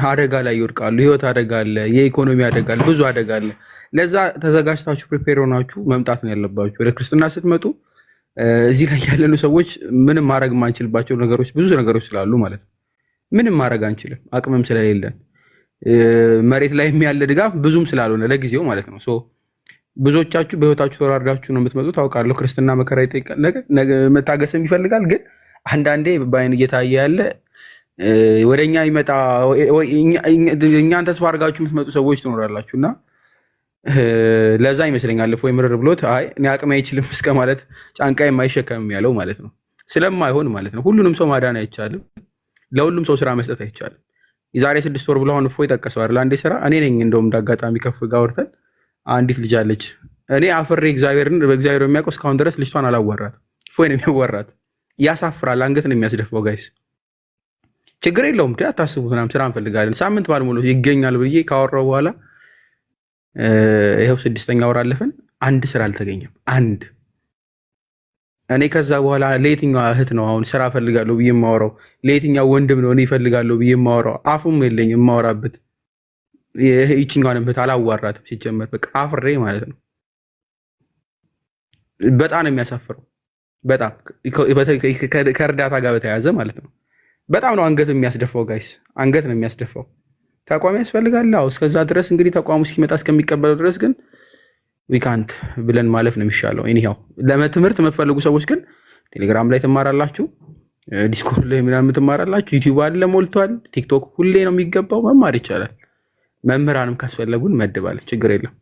S10: አደጋ ላይ ይወድቃሉ። ህይወት አደጋ አለ፣ የኢኮኖሚ አደጋ አለ፣ ብዙ አደጋ አለ። ለዛ ተዘጋጅታችሁ ፕሪፔር ሆናችሁ መምጣት ነው ያለባችሁ። ወደ ክርስትና ስትመጡ እዚህ ላይ ያለኑ ሰዎች ምንም ማድረግ የማንችልባቸው ነገሮች ብዙ ነገሮች ስላሉ ማለት ነው ምንም ማድረግ አንችልም፣ አቅምም ስለሌለን መሬት ላይ ያለ ድጋፍ ብዙም ስላልሆነ ለጊዜው ማለት ነው። ብዙዎቻችሁ በህይወታችሁ ተወራርዳችሁ ነው የምትመጡት። ታውቃለሁ ክርስትና መከራ ይጠይቃል፣ መታገስም ይፈልጋል። ግን አንዳንዴ በአይን እየታየ ያለ ወደኛ ይመጣ እኛን ተስፋ አድርጋችሁ የምትመጡ ሰዎች ትኖራላችሁ እና ለዛ ይመስለኛል እፎይ ምርር ብሎት አይ እኔ አቅሜ አይችልም እስከ ማለት ጫንቃ የማይሸከም ያለው ማለት ነው። ስለማይሆን ማለት ነው ሁሉንም ሰው ማዳን አይቻልም፣ ለሁሉም ሰው ስራ መስጠት አይቻልም። የዛሬ 6 ወር ብሎ አሁን እፎይ ጠቀሰው አይደል አንዴ ስራ እኔ ነኝ እንደውም እንዳጋጣሚ ከፍ ጋር ወርተን አንዲት ልጅ አለች። እኔ አፍሬ እግዚአብሔርን በእግዚአብሔር የሚያውቀው እስካሁን ድረስ ልጅቷን አላወራት። እፎይ ነው የሚያወራት። ያሳፍራል፣ አንገት ነው የሚያስደፋው። ጋይስ ችግር የለውም አታስቡት ምናምን ስራ እንፈልጋለን ሳምንት ባልሞላ ይገኛል ብዬ ካወራው በኋላ ይኸው 6ኛ ወር አለፈን፣ አንድ ስራ አልተገኘም። አንድ እኔ ከዛ በኋላ ለየትኛው እህት ነው አሁን ስራ ፈልጋለሁ ብዬ የማወራው? ለየትኛው ወንድም ነው እኔ ፈልጋለሁ ብዬ የማወራው? አፉም የለኝም የማወራበት። ይችኛዋን እህት አላዋራትም ሲጀመር በቃ አፍሬ ማለት ነው። በጣም ነው የሚያሳፍረው። በጣም ከእርዳታ ጋር በተያያዘ ማለት ነው። በጣም ነው አንገት የሚያስደፋው ጋይስ፣ አንገት ነው የሚያስደፋው። ተቋም ያስፈልጋል። አዎ እስከዛ ድረስ እንግዲህ ተቋሙ እስኪመጣ እስከሚቀበለው ድረስ ግን ዊካንት ብለን ማለፍ ነው የሚሻለው። ይሄው ለትምህርት የምትፈልጉ ሰዎች ግን ቴሌግራም ላይ ትማራላችሁ፣ ዲስኮርድ ላይ ምናምን ትማራላችሁ፣ ዩቲዩብ አለ ሞልቷል፣ ቲክቶክ ሁሌ ነው የሚገባው፣ መማር ይቻላል። መምህራንም ካስፈለጉን መድባለን፣ ችግር የለም።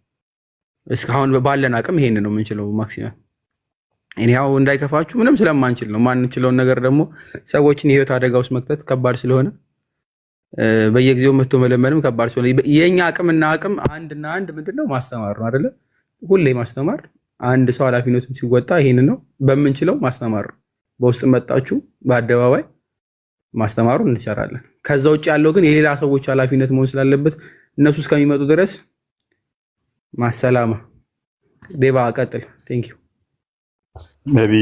S10: እስካሁን ባለን አቅም ይሄን ነው የምንችለው ማክሲመም። ይሄው እንዳይከፋችሁ ምንም ስለማንችል ነው። ማንችለውን ነገር ደግሞ ሰዎችን የህይወት አደጋ ውስጥ መክተት ከባድ ስለሆነ በየጊዜው መጥቶ መለመንም ከባድ ስለሆነ የኛ አቅምና አቅም አንድና አንድ ምንድነው ማስተማር ነው አይደለ? ሁሌ ማስተማር። አንድ ሰው ኃላፊነቱን ሲወጣ ይሄንን ነው በምንችለው ማስተማር ነው። በውስጥ መጣችሁ በአደባባይ ማስተማሩን እንሰራለን። ከዛ ውጭ ያለው ግን የሌላ ሰዎች ኃላፊነት መሆን ስላለበት እነሱ እስከሚመጡ ድረስ ማሰላማ ቤባ ቀጥል። ቴንክ ዩ
S2: ሜቢ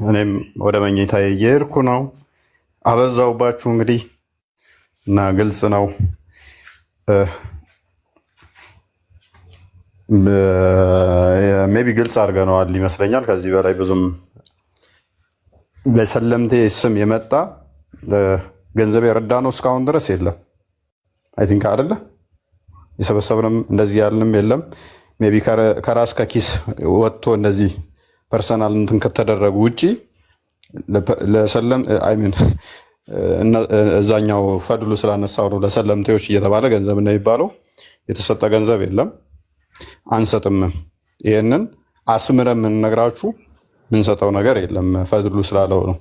S2: እኔም ወደ መኝታ እየሄድኩ ነው። አበዛውባችሁ እንግዲህ እና ግልጽ ነው ሜቢ ግልጽ አድርገነዋል ይመስለኛል። ከዚህ በላይ ብዙም በሰለምቴ ስም የመጣ ገንዘብ የረዳ ነው እስካሁን ድረስ የለም። አይ ቲንክ አይደለ የሰበሰብንም እንደዚህ ያልንም የለም። ሜቢ ከራስ ከኪስ ወጥቶ እንደዚህ ፐርሰናል እንትን ከተደረጉ ውጪ ለሰለም አይ ሚን እዛኛው ፈድሉ ስላነሳው ነው ለሰለምቴዎች እየተባለ ገንዘብ ነው የሚባለው። የተሰጠ ገንዘብ የለም አንሰጥም። ይሄንን አስምረን የምንነግራችሁ ምንሰጠው ነገር የለም። ፈድሉ ስላለው ነው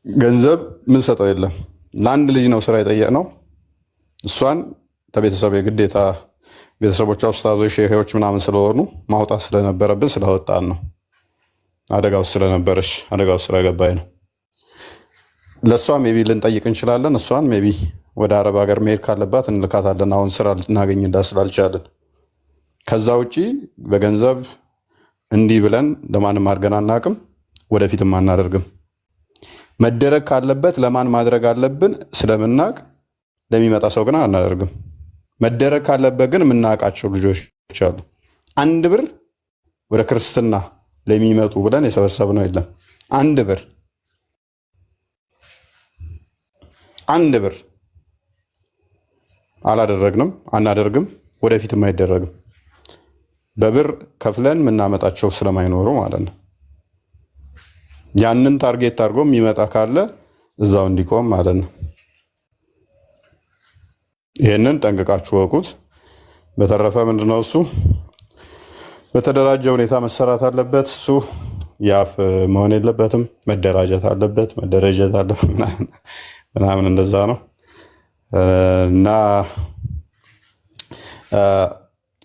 S2: ገንዘብ ምንሰጠው የለም። ለአንድ ልጅ ነው ስራ የጠየቅነው። እሷን ከቤተሰብ የግዴታ ቤተሰቦቿ ኡስታዞች ሼሆች ምናምን ስለሆኑ ማውጣት ስለነበረብን ስለወጣን ነው። አደጋ ውስጥ ስለነበረች አደጋ ውስጥ ስለገባኝ ነው። ለእሷ ሜቢ ልንጠይቅ እንችላለን። እሷን ሜቢ ወደ አረብ ሀገር መሄድ ካለባት እንልካታለን። አሁን ስራ ልናገኝ ስላልቻለን። ከዛ ውጪ በገንዘብ እንዲህ ብለን ለማንም አድርገን አናውቅም፣ ወደፊትም አናደርግም። መደረግ ካለበት ለማን ማድረግ አለብን ስለምናውቅ ለሚመጣ ሰው ግን አናደርግም። መደረግ ካለበት ግን የምናውቃቸው ልጆች አሉ። አንድ ብር ወደ ክርስትና ለሚመጡ ብለን የሰበሰብነው የለም። አንድ ብር አላደረግንም፣ አናደርግም። ወደፊትም አይደረግም። በብር ከፍለን የምናመጣቸው ስለማይኖሩ ማለት ነው። ያንን ታርጌት አድርጎ የሚመጣ ካለ እዛው እንዲቆም ማለት ነው። ይሄንን ጠንቅቃችሁ ወቁት። በተረፈ ምንድነው እሱ በተደራጀ ሁኔታ መሰራት አለበት። እሱ ያፍ መሆን የለበትም። መደራጀት አለበት፣ መደረጀት አለበት ምናምን እንደዛ ነው እና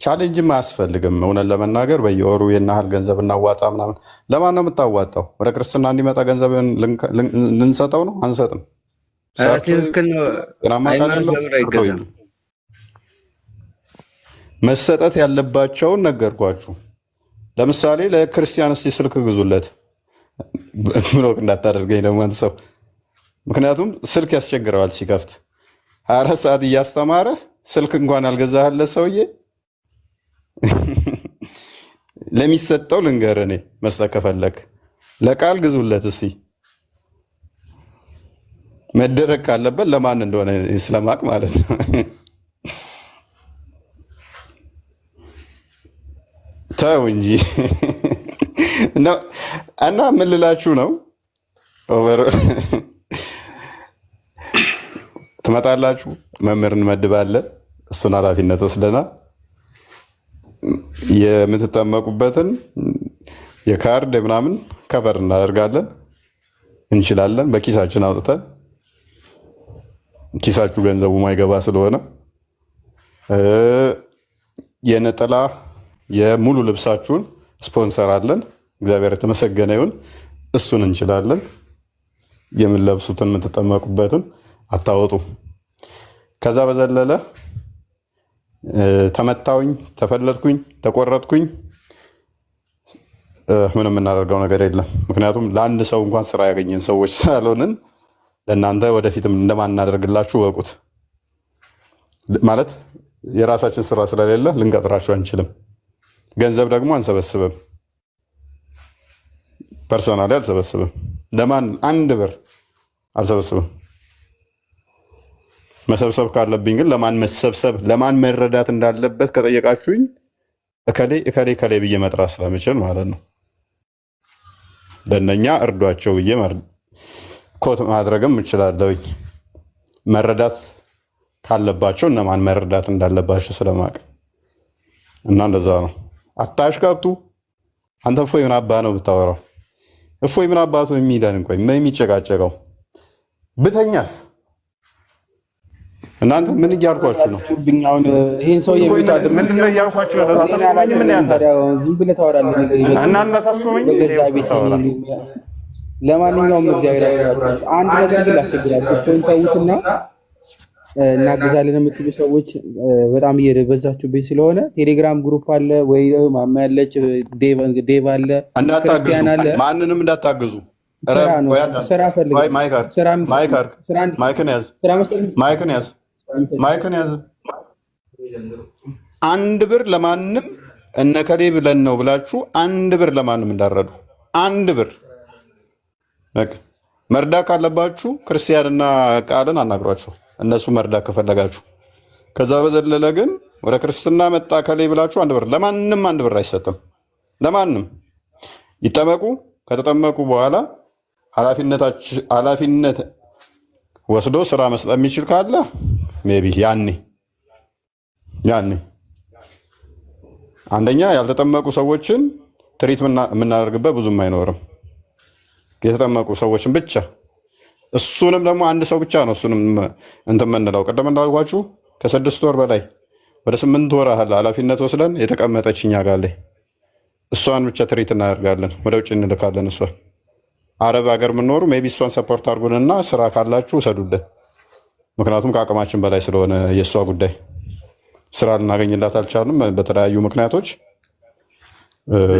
S2: ቻሌንጅም አያስፈልግም። እውነት ለመናገር በየወሩ የናህል ገንዘብ እናዋጣ ምናምን። ለማን ነው የምታዋጣው? ወደ ክርስትና እንዲመጣ ገንዘብ ልንሰጠው ነው? አንሰጥም። መሰጠት ያለባቸውን ነገርኳችሁ። ለምሳሌ ለክርስቲያን እስቲ ስልክ ግዙለት ብሎክ እንዳታደርገኝ ደግሞ አንተ ሰው። ምክንያቱም ስልክ ያስቸግረዋል ሲከፍት 24 ሰዓት እያስተማረ ስልክ እንኳን ያልገዛህለት ሰውዬ ለሚሰጠው ልንገር። እኔ መስጠት ከፈለክ ለቃል ግዙለት እስቲ። መደረግ ካለበት ለማን እንደሆነ ስለማቅ ማለት ነው። ተው እንጂ እና ምን ልላችሁ ነው? ትመጣላችሁ፣ መምህር እንመድባለን። እሱን ኃላፊነት ወስደናል። የምትጠመቁበትን የካርድ ምናምን ከቨር እናደርጋለን እንችላለን። በኪሳችን አውጥተን ኪሳችሁ ገንዘቡ ማይገባ ስለሆነ የነጠላ የሙሉ ልብሳችሁን ስፖንሰር አለን። እግዚአብሔር የተመሰገነ ይሁን። እሱን እንችላለን። የምንለብሱትን የምትጠመቁበትን አታወጡ። ከዛ በዘለለ ተመታውኝ፣ ተፈለጥኩኝ፣ ተቆረጥኩኝ ምንም የምናደርገው ነገር የለም። ምክንያቱም ለአንድ ሰው እንኳን ስራ ያገኘን ሰዎች ስላልሆንን ለእናንተ ወደፊትም እንደማናደርግላችሁ ወቁት። ማለት የራሳችን ስራ ስለሌለ ልንቀጥራችሁ አንችልም። ገንዘብ ደግሞ አንሰበስብም። ፐርሰናሊ አልሰበስብም። ለማን አንድ ብር አልሰበስብም። መሰብሰብ ካለብኝ ግን ለማን መሰብሰብ ለማን መረዳት እንዳለበት ከጠየቃችሁኝ እከሌ እከሌ እከሌ ብዬ መጥራት ስለምችል ማለት ነው። ለእነኛ እርዷቸው ብዬ ኮት ማድረግም እችላለሁኝ። መረዳት ካለባቸው እነማን መረዳት እንዳለባቸው ስለማቅ እና እንደዛ ነው። አታሽካብቱ። አንተ እፎይ ምን አባ ነው ብታወራው? እፎይ ምን አባቱ የሚለን እንኳን የሚጨቃጨቀው ብተኛስ? እናንተ ምን እያልኳችሁ ነው?
S12: ይሄን ሰው
S2: ምንድን ነው እያልኳችሁ ነው? ምን ያንተ
S12: ዝም ብለህ ታወራለህ።
S2: እናንተ ታስቆመኝ።
S12: ለማንኛውም እግዚአብሔር ያውቃል። አንድ ነገር ግን ላስቸግራችሁ። ተውትና እናገዛለን የምትሉ ሰዎች በጣም እየበዛችሁብኝ ስለሆነ ቴሌግራም ግሩፕ አለ ወይ ማማ ያለች ዴቭ አለ፣ ክርስቲያን አለ።
S2: ማንንም እንዳታግዙ።
S12: ስራ ፈልግ።
S2: ማይክን ያዝ። አንድ ብር ለማንም እነከሌ ብለን ነው ብላችሁ አንድ ብር ለማንም እንዳረዱ። አንድ ብር መርዳት ካለባችሁ ክርስቲያንና ቃልን አናግሯቸው፣ እነሱ መርዳት ከፈለጋችሁ። ከዛ በዘለለ ግን ወደ ክርስትና መጣ ከሌ ብላችሁ አንድ ብር ለማንም አንድ ብር አይሰጥም። ለማንም ይጠመቁ። ከተጠመቁ በኋላ ኃላፊነት ወስዶ ስራ መስጠት የሚችል ካለ ሜይ ቢ ያኔ አንደኛ ያልተጠመቁ ሰዎችን ትሪት የምናደርግበት ብዙም አይኖርም። የተጠመቁ ሰዎችን ብቻ፣ እሱንም ደግሞ አንድ ሰው ብቻ ነው እሱንም እንትን የምንለው። ቅድም እንዳልኳችሁ ከ6 ወር በላይ ወደ 8 ወር ያህል ኃላፊነት ወስደን የተቀመጠች እኛ ጋር ላይ እሷን ብቻ ትሪት እናደርጋለን። ወደ ውጭ እንልካለን። እሷን አረብ ሀገር የምንኖሩ ሜይ ቢ እሷን ሰፖርት አድርጉንና ስራ ካላችሁ ውሰዱልን። ምክንያቱም ከአቅማችን በላይ ስለሆነ የእሷ ጉዳይ ስራ ልናገኝላት አልቻልንም በተለያዩ ምክንያቶች።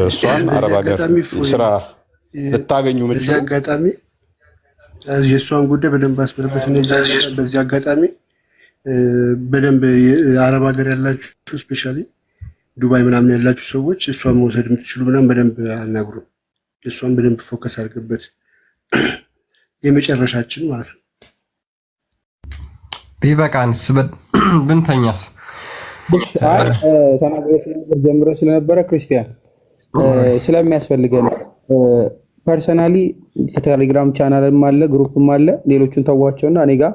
S2: እሷን አረብ ሀገር ስራ ልታገኙ
S5: በዚህ አጋጣሚ የእሷን ጉዳይ በደንብ አስመርበት። በዚህ አጋጣሚ በደንብ አረብ ሀገር ያላችሁ ስፔሻሊ ዱባይ ምናምን ያላችሁ ሰዎች እሷን መውሰድ የምትችሉ ምናምን በደንብ አናግሩ። እሷን በደንብ ፎከስ አድርግበት። የመጨረሻችን ማለት ነው።
S4: ቢበቃንስ ብንተኛስ?
S12: ተናግረ ስለነበር ጀምረ ስለነበረ ክርስቲያን ስለሚያስፈልገን ፐርሰናሊ ቴሌግራም ቻናልም አለ ግሩፕም አለ። ሌሎቹን ተዋቸውና እኔ ጋር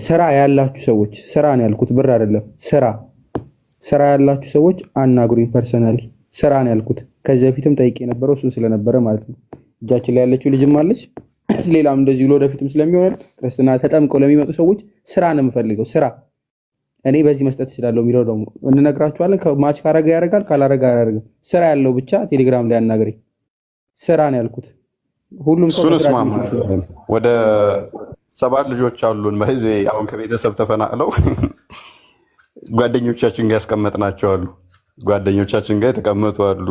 S12: ስራ ያላችሁ ሰዎች ስራ ነው ያልኩት፣ ብር አይደለም። ስራ ያላችሁ ሰዎች አናግሩኝ። ፐርሰናሊ ስራ ነው ያልኩት። ከዚህ በፊትም ጠይቄ የነበረው እሱ ስለነበረ ማለት ነው። እጃችን ላይ ያለችው ልጅም አለች። ሌላም እንደዚህ ለወደፊትም ስለሚሆን ክርስትና ተጠምቀው ለሚመጡ ሰዎች ስራ ነው የምፈልገው። ስራ እኔ በዚህ መስጠት እችላለሁ የሚለው ደግሞ እንነግራችኋለን። ማች ካረጋ ያደርጋል፣ ካላረጋ አያደርግም። ስራ ያለው ብቻ ቴሌግራም ላይ አናግረኝ። ስራ ነው ያልኩት። ሁሉም ሰው
S2: ወደ 7 ልጆች አሉን። አሁን ከቤተሰብ ተፈናቅለው ጓደኞቻችን ጋር ያስቀመጥናቸው አሉ። ጓደኞቻችን ጋር የተቀመጡ አሉ።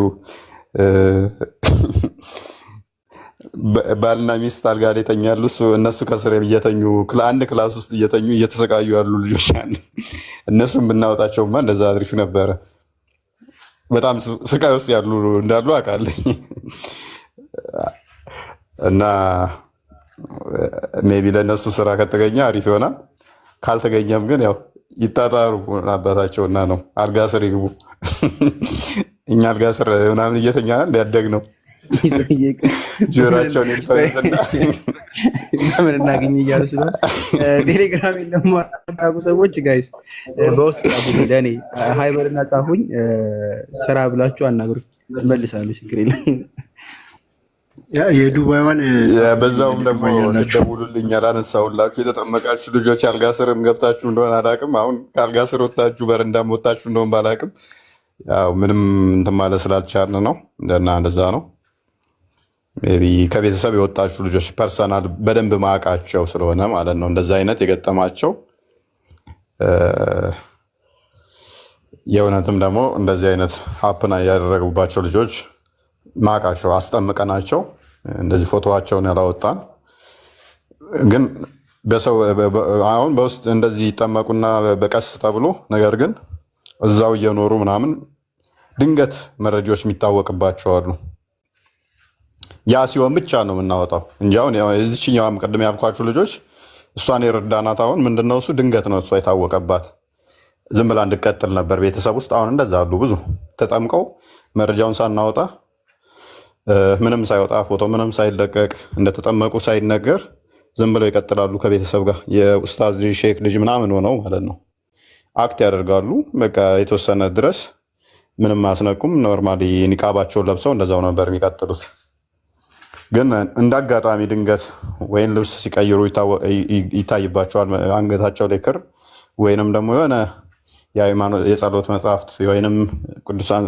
S2: ባልና ሚስት አልጋ ላይ ተኛሉ። እነሱ ከስር እየተኙ አንድ ክላስ ውስጥ እየተኙ እየተሰቃዩ ያሉ ልጆች አሉ። እነሱም ብናወጣቸውማ እንደዛ አሪፍ ነበረ። በጣም ስቃይ ውስጥ ያሉ እንዳሉ አውቃለሁ። እና ሜቢ ለእነሱ ስራ ከተገኘ አሪፍ ይሆናል። ካልተገኘም ግን ያው ይጣጣሩ አባታቸውና ነው አልጋ ስር ይግቡ። እኛ አልጋ ስር ምናምን እየተኛ እንዲያደግ ነው ጆሮአቸውን
S12: ምን እናገኝ እያሉ ስለሆነ ቴሌግራም ለማታውቁ ሰዎች ጋይስ በውስጥ ለኔ ሃይበርና ጻፉኝ። ስራ ብላችሁ አናግሩኝ፣ እመልሳለሁ። ችግር የለም።
S5: የዱባይዋን
S2: በዛውም ደግሞ ስደውሉልኝ አላነሳሁላችሁ። የተጠመቃችሁ ልጆች አልጋ ስርም ገብታችሁ እንደሆነ አላውቅም። አሁን ከአልጋ ስር ወጣችሁ በረንዳም ወጣችሁ እንደሆነ ባላውቅም ያው ምንም እንትን ማለት ስላልቻልን ነው እና እንደዛ ነው። ሜይ ቢ ከቤተሰብ የወጣችሁ ልጆች ፐርሰናል በደንብ ማቃቸው ስለሆነ ማለት ነው እንደዛ አይነት የገጠማቸው የእውነትም ደግሞ እንደዚህ አይነት ሀፕና ያደረጉባቸው ልጆች ማቃቸው አስጠምቀናቸው እንደዚህ ፎቶዋቸውን ያላወጣን ግን አሁን በውስጥ እንደዚህ ይጠመቁና በቀስ ተብሎ ነገር ግን እዛው እየኖሩ ምናምን ድንገት መረጃዎች የሚታወቅባቸው አሉ። ያ ሲሆን ብቻ ነው የምናወጣው እንጂ አሁን እዚችኛዋም ቅድም ያልኳችሁ ልጆች እሷን የረዳናት አሁን ምንድነው እሱ ድንገት ነው እሷ የታወቀባት። ዝም ብላ እንድቀጥል ነበር ቤተሰብ ውስጥ። አሁን እንደዛ አሉ ብዙ ተጠምቀው መረጃውን ሳናወጣ ምንም ሳይወጣ ፎቶ ምንም ሳይለቀቅ እንደተጠመቁ ሳይነገር ዝም ብለው ይቀጥላሉ ከቤተሰብ ጋር የኡስታዝ ልጅ ሼክ ልጅ ምናምን ሆነው ማለት ነው አክት ያደርጋሉ። በቃ የተወሰነ ድረስ ምንም አያስነቁም። ኖርማሊ ኒቃባቸውን ለብሰው እንደዛው ነበር የሚቀጥሉት። ግን እንዳጋጣሚ ድንገት ወይም ልብስ ሲቀይሩ ይታይባቸዋል አንገታቸው ላይ ክር ወይንም ደግሞ የሆነ የጸሎት መጽሐፍት ወይንም ቅዱሳን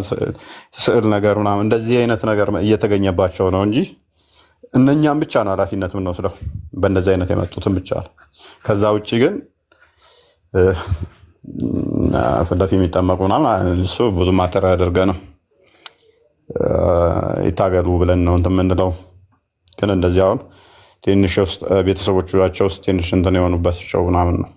S2: ስዕል ነገር ምናምን እንደዚህ አይነት ነገር እየተገኘባቸው ነው እንጂ እነኛም ብቻ ነው ኃላፊነት የምንወስደው በእንደዚህ አይነት የመጡትን ብቻ ነው። ከዛ ውጭ ግን ፍለፊ የሚጠመቁ ምናምን እሱ ብዙ ማተር ያደርገ ነው ይታገሉ ብለን ነው እንትን የምንለው። ግን እንደዚህ አሁን ትንሽ ውስጥ ቤተሰቦቻቸው ውስጥ ትንሽ እንትን የሆኑባቸው ምናምን ነው